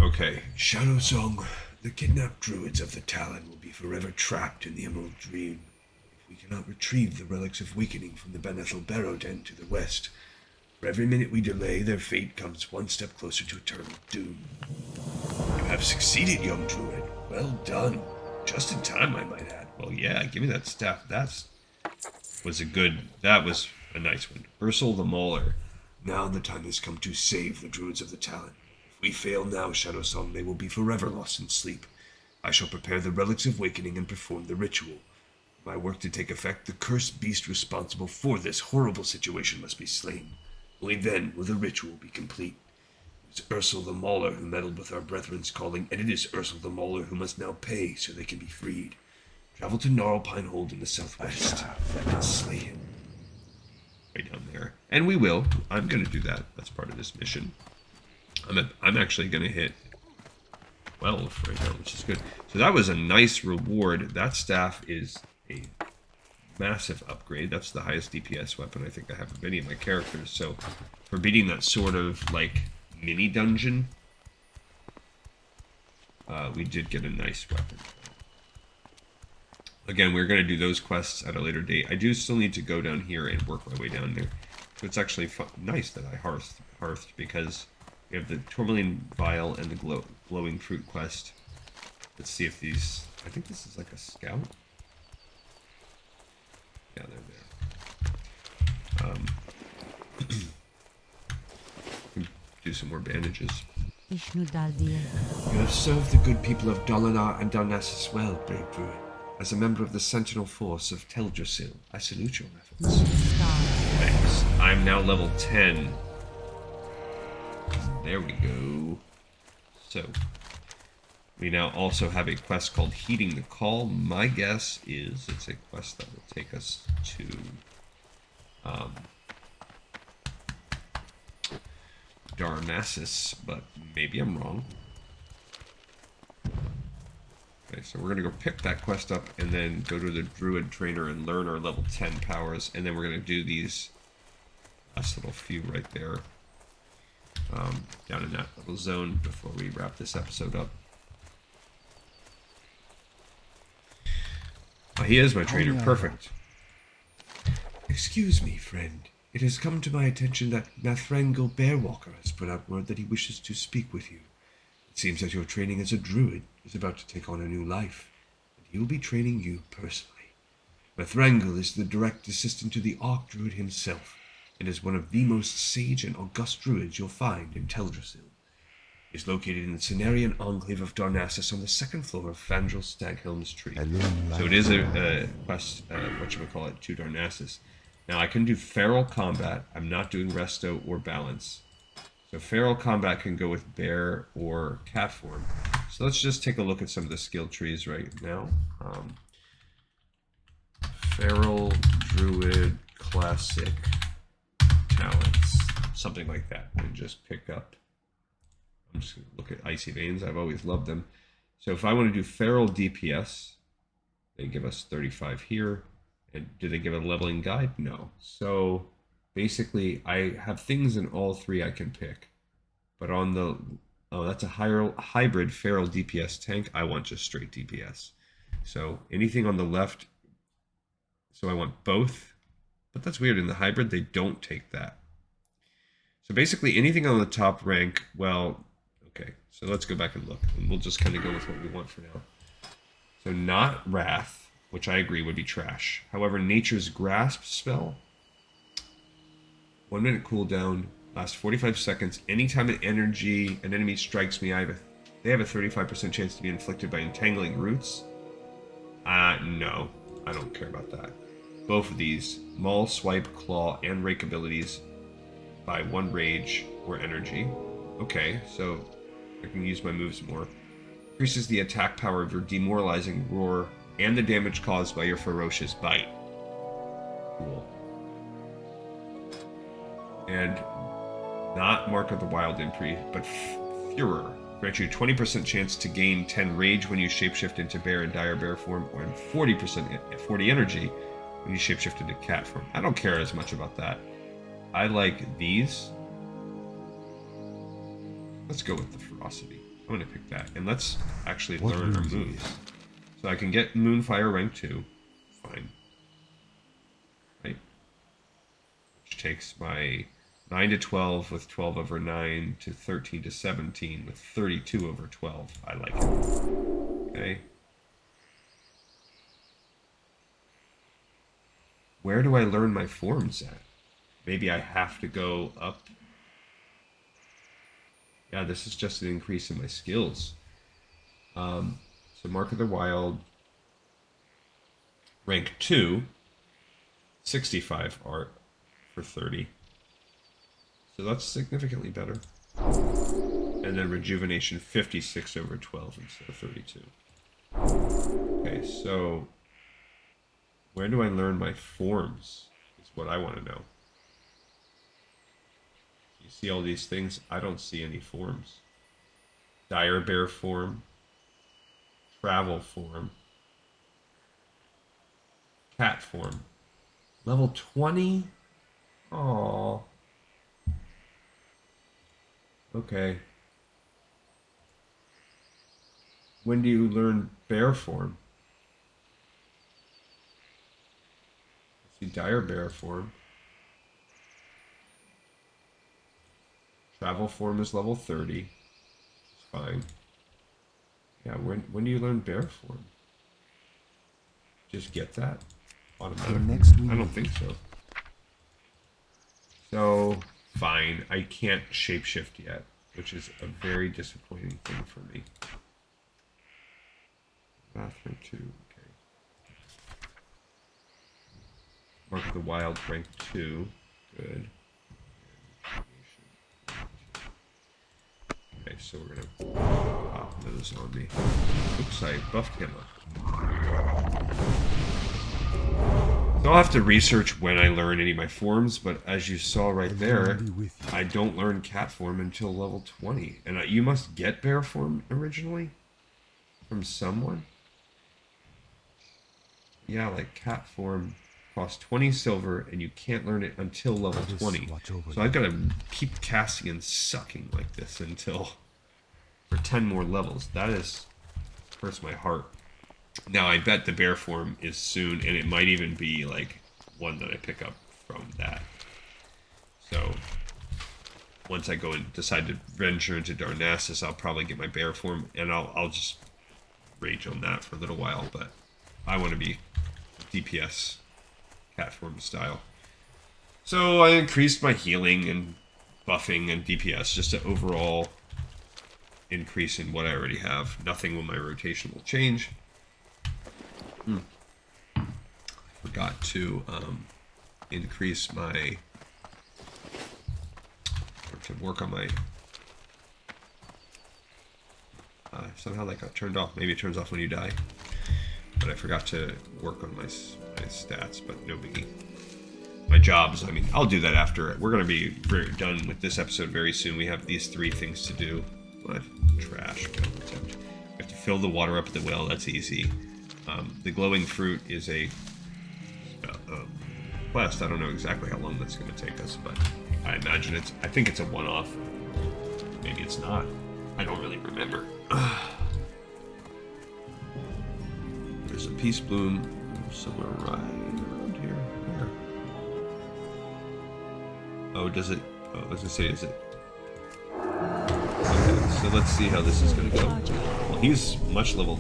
Okay. Shadow Song, the kidnapped druids of the Talon will be forever trapped in the Emerald Dream if we cannot retrieve the relics of weakening from the Ban'ethil Barrow Den to the west. For every minute we delay, their fate comes one step closer to eternal doom. You have succeeded, young druid. Well done. Just in time, I might add. Well, yeah, give me that staff. That was a nice one. Ursel the Mauler. Now the time has come to save the druids of the Talon. If we fail now, Shadow Song, they will be forever lost in sleep. I shall prepare the relics of awakening and perform the ritual. For my work to take effect, the cursed beast responsible for this horrible situation must be slain. Only then will the ritual be complete. It was Ursel the Mauler who meddled with our brethren's calling, and it is Ursel the Mauler who must now pay so they can be freed. Travel to Gnarlpine Hold in the southwest and slay him. Right down there. And we will. I'm going to do that. That's part of this mission. I'm actually going to hit 12 right now, which is good. So that was a nice reward. That staff is a massive upgrade. That's the highest DPS weapon I think I have of any of my characters. So for beating that sort of like mini dungeon, we did get a nice weapon. Again, we're going to do those quests at a later date. I do still need to go down here and work my way down there. So it's actually nice that I hearthed because we have the Tourmaline Vial and the Glowing Fruit quest. Let's see if these... I think this is like a scout. Yeah, they're there. Do some more bandages. You have served the good people of Dolinar and Darnassus well, brave druid. As a member of the Sentinel Force of Teldrassil, I salute your efforts. Thanks. I'm now level 10. There we go. So, we now also have a quest called Heeding the Call. My guess is it's a quest that will take us to Darnassus, but maybe I'm wrong. Okay, so we're going to go pick that quest up and then go to the Druid Trainer and learn our level 10 powers, and then we're going to do these last little few right there down in that little zone before we wrap this episode up. Oh, he is my trainer. Perfect. Excuse me, friend. It has come to my attention that Nathrangel Bearwalker has put out word that he wishes to speak with you. It seems that your training as a druid is about to take on a new life, and he will be training you personally. Nathrangel is the direct assistant to the Archdruid himself, and is one of the most sage and august druids you'll find in Teldrassil. He is located in the Cenarian enclave of Darnassus on the second floor of Fandral Staghelm's tree. So it is a quest, to Darnassus. Now I can do feral combat. I'm not doing resto or balance. So feral combat can go with bear or cat form. So let's just take a look at some of the skill trees right now. Feral, druid, classic, talents, something like that. And just pick up. I'm just going to look at Icy Veins. I've always loved them. So if I want to do feral DPS, they give us 35 here. And do they give a leveling guide? No. So basically, I have things in all three I can pick. But on the... Oh, that's a hybrid feral DPS tank. I want just straight DPS. So anything on the left... So I want both. But that's weird. In the hybrid, they don't take that. So basically, anything on the top rank... Well, okay. So let's go back and look. And we'll just kind of go with what we want for now. So not Wrath, which I agree would be trash. However, Nature's Grasp spell... 1 minute cooldown, lasts 45 seconds. Anytime an enemy strikes me, they have a 35% chance to be inflicted by entangling roots. No, I don't care about that. Both of these, Maul, Swipe, Claw, and Rake abilities by 1 rage or energy. Okay, so I can use my moves more. Increases the attack power of your demoralizing roar and the damage caused by your ferocious bite. Cool. And not Mark of the Wild Imprint, but Furor. Grants you 20% chance to gain 10 rage when you shapeshift into bear and dire bear form, or 40 energy when you shapeshift into cat form. I don't care as much about that. I like these. Let's go with the ferocity. I'm going to pick that. And let's actually learn our moves. So I can get Moonfire rank 2. Fine. Right? Which takes my 9 to 12 with 12 over 9 to 13 to 17 with 32 over 12. I like it. Okay. Where do I learn my forms at? Maybe I have to go up. Yeah, this is just an increase in my skills. So Mark of the Wild, rank 2, 65 art for 30. So that's significantly better. And then Rejuvenation 56 over 12 instead of 32. Okay, so where do I learn my forms is what I want to know. You see all these things? I don't see any forms. Dire Bear form. Travel form. Cat form. Level 20? Aww. Okay. When do you learn bear form? I see dire bear form. Travel form is level 30. It's fine. Yeah, when do you learn bear form? Just get that automatically? I don't think so. So, fine. I can't shapeshift yet, which is a very disappointing thing for me. Bathroom 2, okay. Mark of the Wild, rank 2. Good. Okay, so we're gonna pop those on me. Oops, I buffed him up. So I'll have to research when I learn any of my forms, but as you saw right there, I don't learn cat form until level 20. And you must get bear form originally? From someone? Yeah, like cat form costs 20 silver, and you can't learn it until level 20. So I've got to keep casting and sucking like this until... for 10 more levels. That hurts my heart. Now, I bet the bear form is soon, and it might even be, like, one that I pick up from that. So, once I go and decide to venture into Darnassus, I'll probably get my bear form, and I'll just rage on that for a little while, but I want to be DPS cat form style. So, I increased my healing and buffing and DPS just to overall increase in what I already have. Nothing with my rotation will change. Forgot to increase my to work on my... somehow that got turned off. Maybe it turns off when you die. But I forgot to work on my stats, but no biggie. My jobs, I mean, I'll do that after. We're going to be done with this episode very soon. We have these 3 things to do. What? Trash. We have to fill the water up at the well. That's easy. The glowing fruit is a quest. I don't know exactly how long that's going to take us, but I imagine I think it's a one-off. Maybe it's not. I don't really remember. There's a peace bloom somewhere right around here. Where? Oh, does it? Oh, I was gonna say, is it? Okay, so let's see how this is gonna go. Well, he's much lower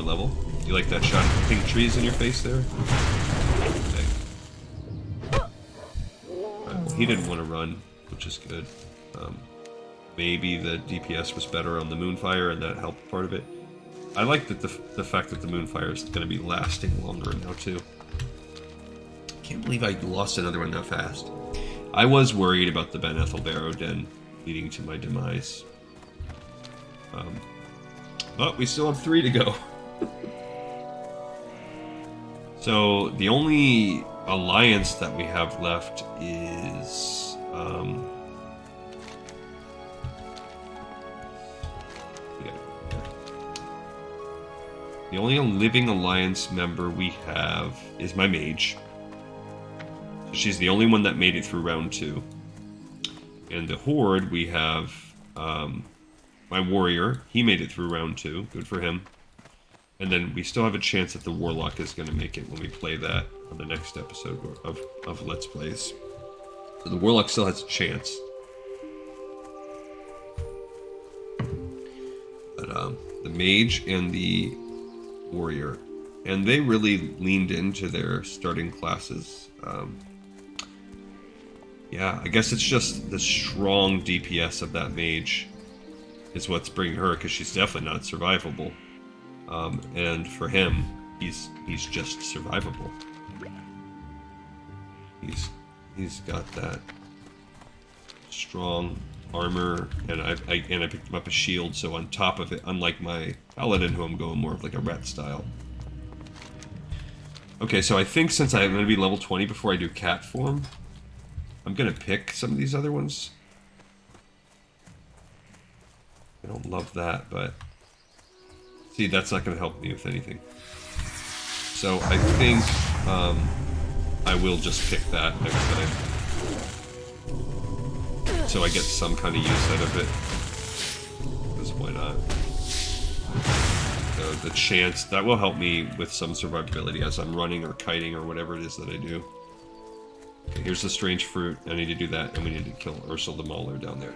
level. You like that shot of pink trees in your face there? Okay. Well, he didn't want to run, which is good. Maybe the DPS was better on the Moonfire, and that helped part of it. I like that the fact that the Moonfire is going to be lasting longer now too. Can't believe I lost another one that fast. I was worried about the Ban'ethil Barrow Den leading to my demise. But we still have 3 to go. So the only alliance that we have left is... the only living alliance member we have is my mage. So she's the only one that made it through round 2. And the horde, we have my warrior. He made it through round 2. Good for him. And then we still have a chance that the warlock is going to make it when we play that on the next episode of Let's Plays. So the warlock still has a chance. But the mage and the warrior, and they really leaned into their starting classes. Yeah, I guess it's just the strong DPS of that mage is what's bringing her, because she's definitely not survivable. And for him, he's just survivable. He's got that strong armor, and I picked him up a shield, so on top of it, unlike my paladin, who I'm going more of like a ret style. Okay, so I think since I'm going to be level 20 before I do cat form, I'm going to pick some of these other ones. I don't love that, but see, that's not going to help me with anything. So I think I will just pick that next time, so I get some kind of use out of it, because why not? So the chance, that will help me with some survivability as I'm running or kiting or whatever it is that I do. Okay, here's the strange fruit. I need to do that, and we need to kill Ursula the Mauler down there.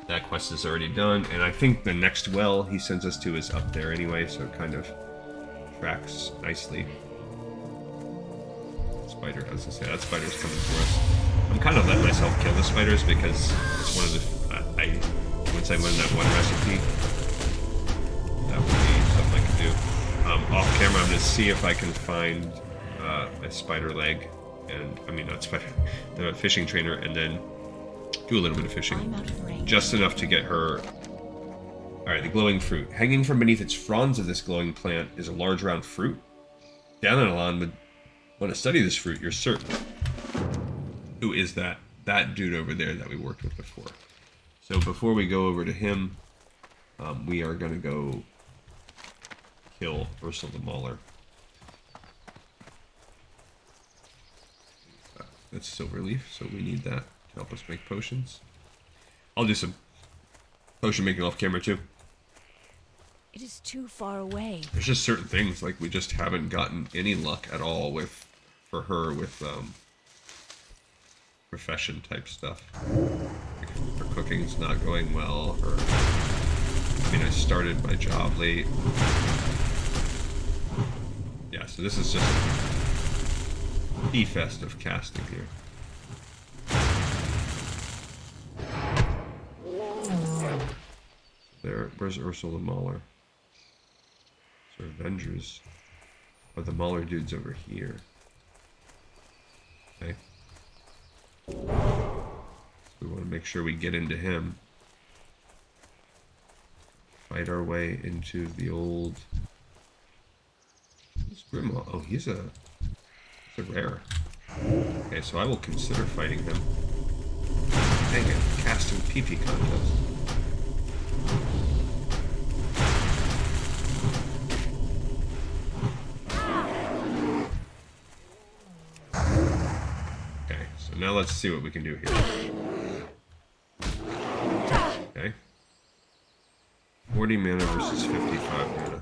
That quest is already done, and I think the next well he sends us to is up there anyway, so it kind of tracks nicely. Spider, I was gonna say, that spider's coming for us. I'm kind of letting myself kill the spiders because it's one of the... once I win that one recipe, that would be something I can do. Off camera, I'm going to see if I can find a spider leg, and I mean not spider, the fishing trainer, and then do a little bit of fishing, just enough to get her. All right, the glowing fruit. Hanging from beneath its fronds of this glowing plant is a large round fruit. Danilon would want to study this fruit. You're certain. Who is that? That dude over there that we worked with before. So before we go over to him, we are going to go kill Ursula the Mauler. That's silver leaf, so we need that to help us make potions. I'll do some potion making off camera too. It is too far away. There's just certain things, like we just haven't gotten any luck at all with, for her, with profession type stuff. Like her cooking's not going well, or I mean, I started my job late. Yeah, so this is just the fest of casting here. There, where's Ursula the Mauler? So Avengers. Oh, the Mauler dude's over here. Okay. So we want to make sure we get into him. Fight our way into the old... Who's Grimoire? Oh, he's a rare. Okay, so I will consider fighting him. Dang it, casting PP contest. Okay, so now let's see what we can do here. Okay. 40 mana versus 55 mana.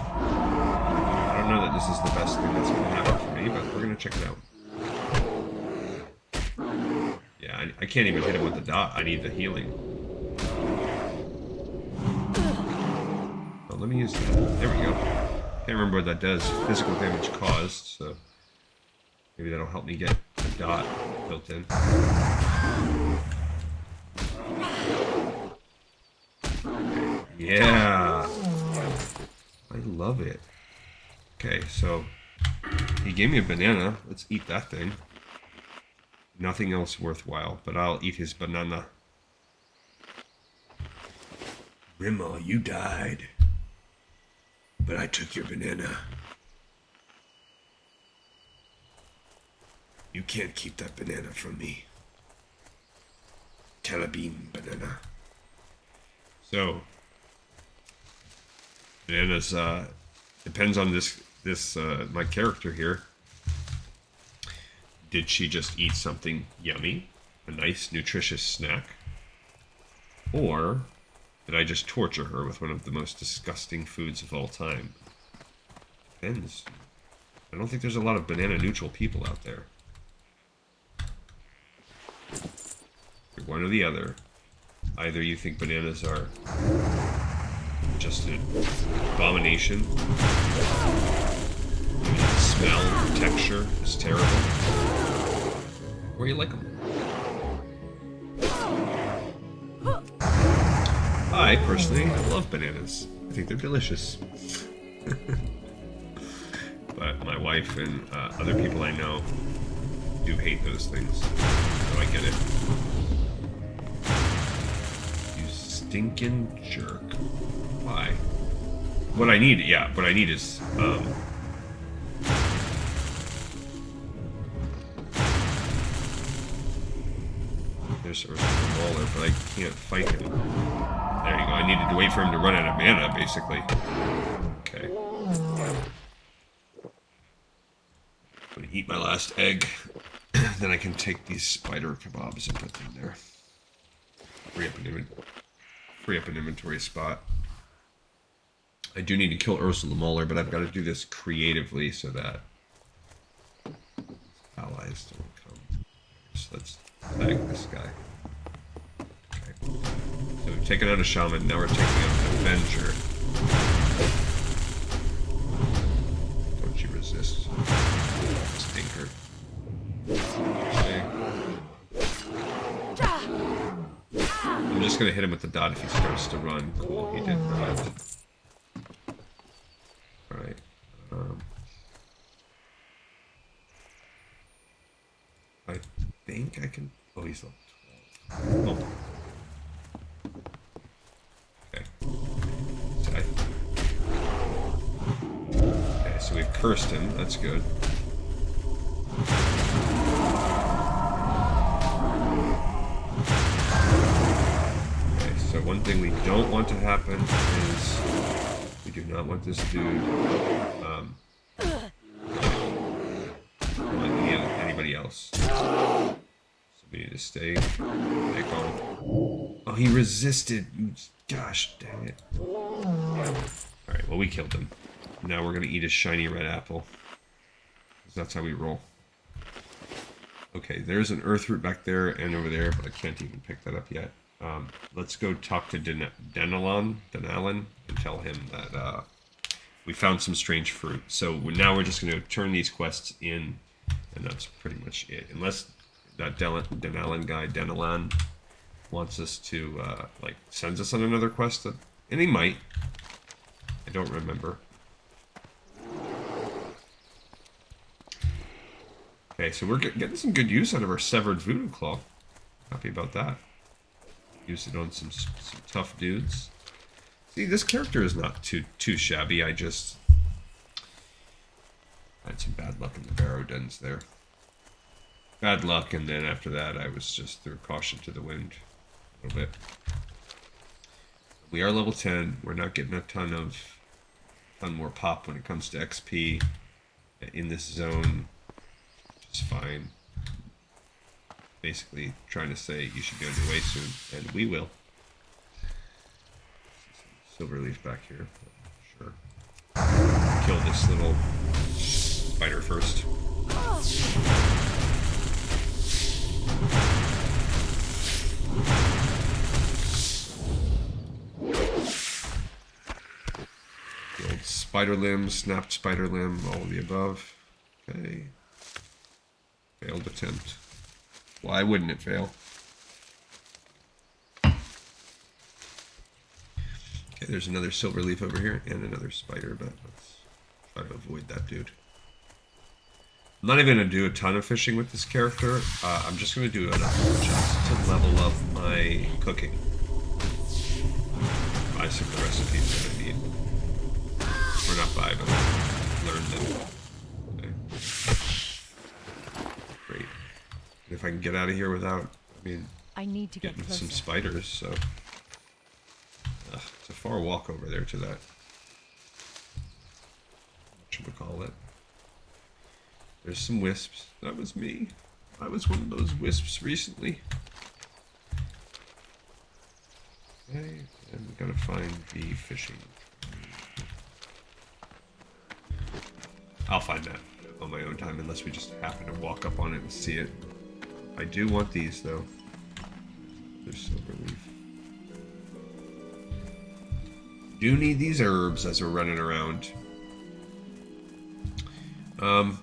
I don't know that this is the best thing that's going to happen for me, but we're going to check it out. Yeah, I can't even hit him with the dot. I need the healing. Oh, let me use that. There we go. Can't remember what that does. Physical damage caused, so maybe that'll help me get the dot built in. Yeah! I love it. Okay, so he gave me a banana. Let's eat that thing. Nothing else worthwhile, but I'll eat his banana. Grimoire, you died. But I took your banana. You can't keep that banana from me. Telebine banana. So, bananas, depends on my character here. Did she just eat something yummy? A nice, nutritious snack? Or did I just torture her with one of the most disgusting foods of all time? Depends. I don't think there's a lot of banana-neutral people out there. You're one or the other. Either you think bananas are just an abomination, even the smell, the texture is terrible, or you like them. I personally love bananas. I think they're delicious. But my wife and other people I know do hate those things, so I get it. You stinking jerk. Why? What I need is, there's Ursula Waller, but I can't fight him. There you go. I needed to wait for him to run out of mana, basically. Okay. I'm gonna eat my last egg. Then I can take these spider kebabs and put them there. Free up an inventory spot. I do need to kill Ursula Mauler, but I've got to do this creatively so that allies don't come. So let's tag this guy. Okay. So we've taken out a shaman, now we're taking out an avenger. Don't you resist. Stinker. Okay. I'm just gonna hit him with the dot if he starts to run. Cool, he did not. Alright. I think I can... Oh, he's level 12. Oh. Okay. Okay, so we've cursed him. That's good. Okay, so one thing we don't want to happen is... We do not want this dude... anybody else. So we need to stay calm. Oh, he resisted. Gosh, dang it. Alright, well, we killed him. Now we're going to eat a shiny red apple. That's how we roll. Okay, there's an earth root back there and over there, but I can't even pick that up yet. Let's go talk to Denalan, and tell him that we found some strange fruit. So now we're just going to turn these quests in, and that's pretty much it. Unless that Denalan wants us to, sends us on another quest, and he might. I don't remember. Okay, so we're getting some good use out of our severed voodoo claw. Happy about that. Use it on some tough dudes. See, this character is not too shabby. I just had some bad luck in the Barrow Dens there. Bad luck, and then after that, I was just threw caution to the wind a little bit. We are level 10. We're not getting a ton more pop when it comes to XP in this zone. Just fine. Basically trying to say you should be on your way soon, and we will. Silver leaf back here. Sure. Kill this little spider first. The old spider limb, snapped spider limb, all of the above. Okay. Failed attempt. Why wouldn't it fail? Okay, there's another silver leaf over here and another spider, but let's try to avoid that dude. I'm not even going to do a ton of fishing with this character. I'm just going to do enough just to level up my cooking. Buy some of the recipes that I need. Or not buy, but learn them. Great. And if I can get out of here without, I need to get getting closer. some spiders, so... it's a far walk over there to that. What should we call it? There's some wisps. That was me. I was one of those wisps recently. Okay, and we gotta find the fishing. I'll find that on my own time, unless we just happen to walk up on it and see it. I do want these, though. There's silver leaf. Do need these herbs as we're running around.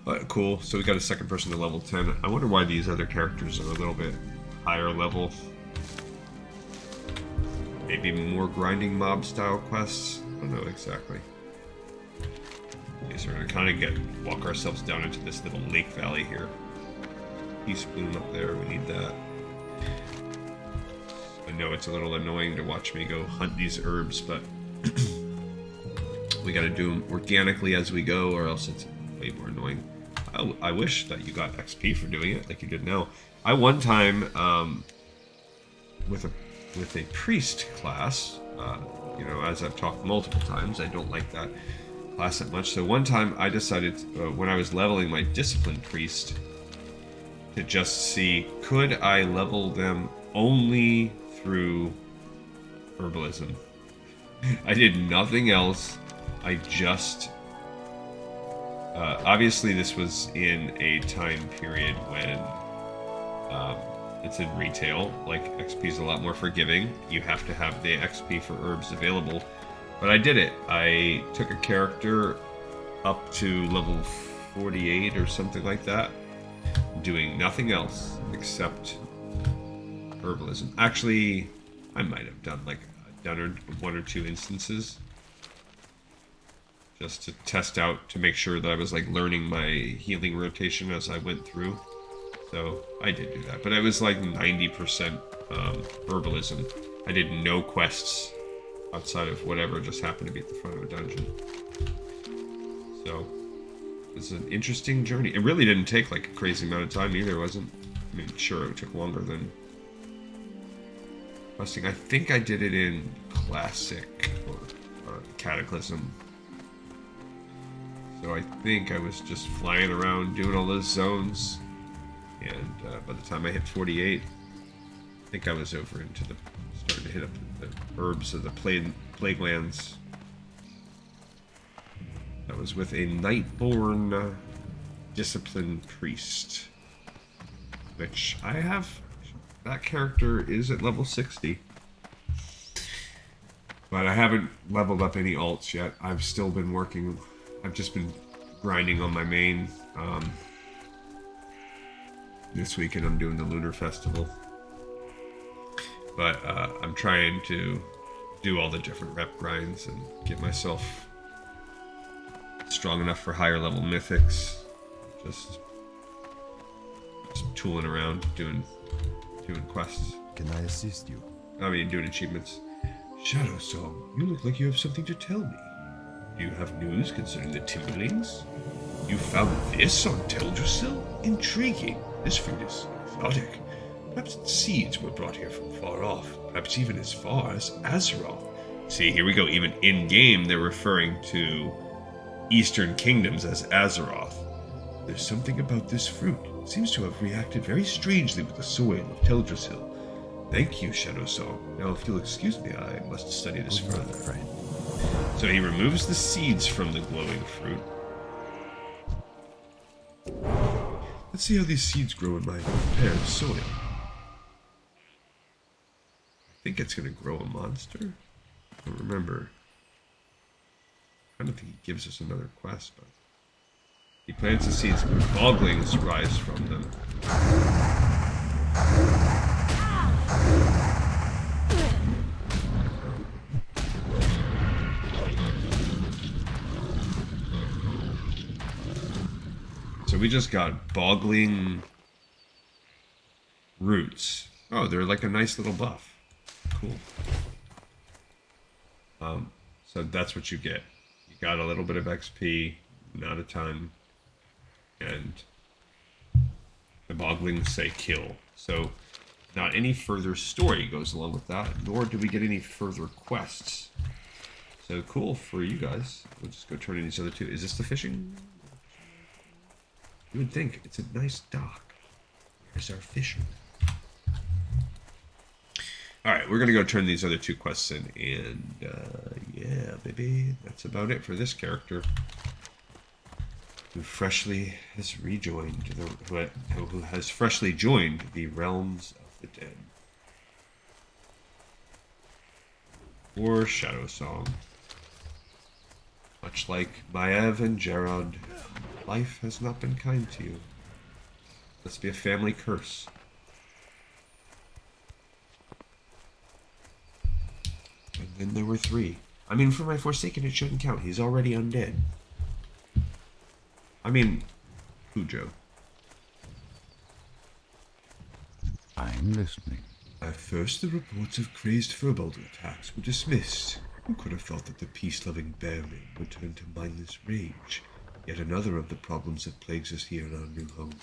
But cool. So we got a second person to level 10. I wonder why these other characters are a little bit higher level. Maybe more grinding mob style quests. I don't know exactly. Okay, so we're gonna kind of walk ourselves down into this little lake valley here. Peace bloom up there. We need that. I know it's a little annoying to watch me go hunt these herbs, but we got to do them organically as we go, or else it's way more annoying. I wish that you got XP for doing it like you did now. I one time with a priest class, you know, as I've talked multiple times, I don't like that class that much. So one time I decided when I was leveling my disciplined priest to just see, could I level them only through herbalism. I did nothing else. I just obviously this was in a time period when it's in retail, like XP is a lot more forgiving. You have to have the XP for herbs available, but I did it. I took a character up to level 48 or something like that, doing nothing else except herbalism. Actually, I might have done like one or two instances just to test out, to make sure that I was like learning my healing rotation as I went through. So I did do that, but it was like 90% herbalism. I did no quests outside of whatever just happened to be at the front of a dungeon. So it was an interesting journey. It really didn't take like a crazy amount of time either, wasn't? I mean, sure, it took longer than questing. I think I did it in Classic or Cataclysm. So I think I was just flying around doing all those zones. And by the time I hit 48, I think I was over into the, starting to hit up the herbs of the plague lands. That was with a Nightborn Disciplined Priest, which I have. That character is at level 60, but I haven't leveled up any alts yet. I've still been working. I've just been grinding on my main. This weekend I'm doing the Lunar Festival, but I'm trying to do all the different rep grinds and get myself strong enough for higher level mythics. Just tooling around, doing quests. Can I assist you? doing achievements. Shadow Song, you look like you have something to tell me. Do you have news concerning the Timberlings? You found this on Teldrassil? Intriguing. This fruit is exotic. Perhaps its seeds were brought here from far off, perhaps even as far as Azeroth. See, here we go. Even in-game, they're referring to Eastern Kingdoms as Azeroth. There's something about this fruit. It seems to have reacted very strangely with the soil of Teldrassil. Thank you, Shadow Song. Now, if you'll excuse me, I must study this further. So he removes the seeds from the glowing fruit. Let's see how these seeds grow in my prepared soil. I think it's going to grow a monster. I don't remember. I don't think he gives us another quest, but he plants the seeds. Boglings rise from them. So we just got bogling roots. Oh, they're like a nice little buff. Cool. So that's what you get. You got a little bit of XP, not a ton, and the boglings say kill. So not any further story goes along with that, nor do we get any further quests. So cool for you guys. We'll just go turn in these other two. Is this the fishing? You would think it's a nice dock. Where's our fishing? Alright, we're going to go turn these other two quests in, and yeah, baby, that's about it for this character. Who freshly has rejoined, who has freshly joined the realms of the dead. Or Shadow Song. Much like Maev and Gerard, life has not been kind to you. Must be a family curse. And then there were three. I mean, for my Forsaken, it shouldn't count. He's already undead. I mean, Cujo. I'm listening. At first, the reports of crazed Furbolder attacks were dismissed. Who could have thought that the peace-loving bearmen would turn to mindless rage? Yet another of the problems that plagues us here in our new home.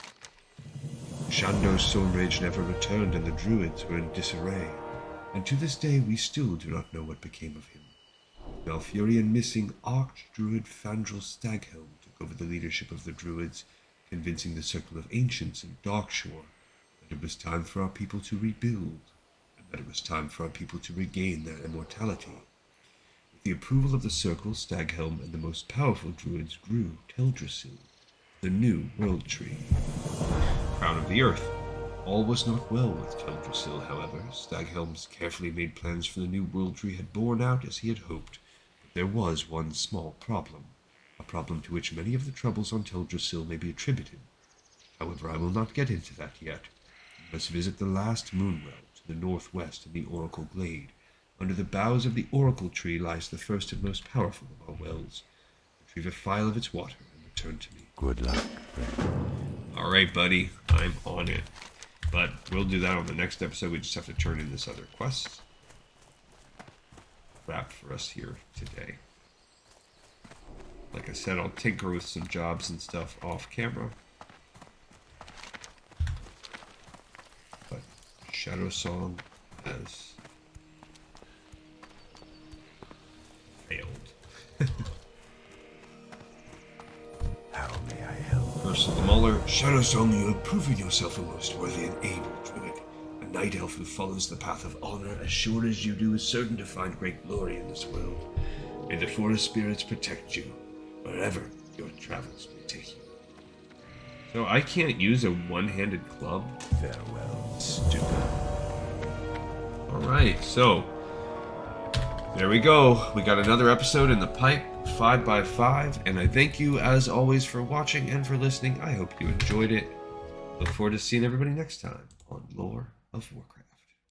Shando's soul rage never returned, and the druids were in disarray. And to this day, we still do not know what became of him. Malfurion missing Archdruid Fandral Staghelm took over the leadership of the druids, convincing the Circle of Ancients in Darkshore that it was time for our people to rebuild, and that it was time for our people to regain their immortality. With the approval of the Circle, Staghelm and the most powerful druids grew Teldrassil, the new World Tree. Crown of the Earth. All was not well with Teldrassil, however. Staghelm's carefully made plans for the new World Tree had borne out as he had hoped, but there was one small problem, a problem to which many of the troubles on Teldrassil may be attributed. However, I will not get into that yet. You must visit the last Moonwell to the northwest in the Oracle Glade. Under the boughs of the Oracle Tree lies the first and most powerful of our wells. Retrieve a phial of its water and return to me. Good luck, friend. All right, buddy. I'm on it. But we'll do that on the next episode. We just have to turn in this other quest. Wrap for us here today. Like I said, I'll tinker with some jobs and stuff off camera. But Shadow Song has failed. How may I help? First of the Muller. Shadow Song, you have proven yourself a most worthy and able druid. A night elf who follows the path of honor as sure as you do is certain to find great glory in this world. May the forest spirits protect you, wherever your travels may take you. So I can't use a one-handed club? Farewell. Stupid. Alright, so there we go. We got another episode in the pipe, 5x5, and I thank you as always for watching and for listening. I hope you enjoyed it. Look forward to seeing everybody next time on Lore of Warcraft.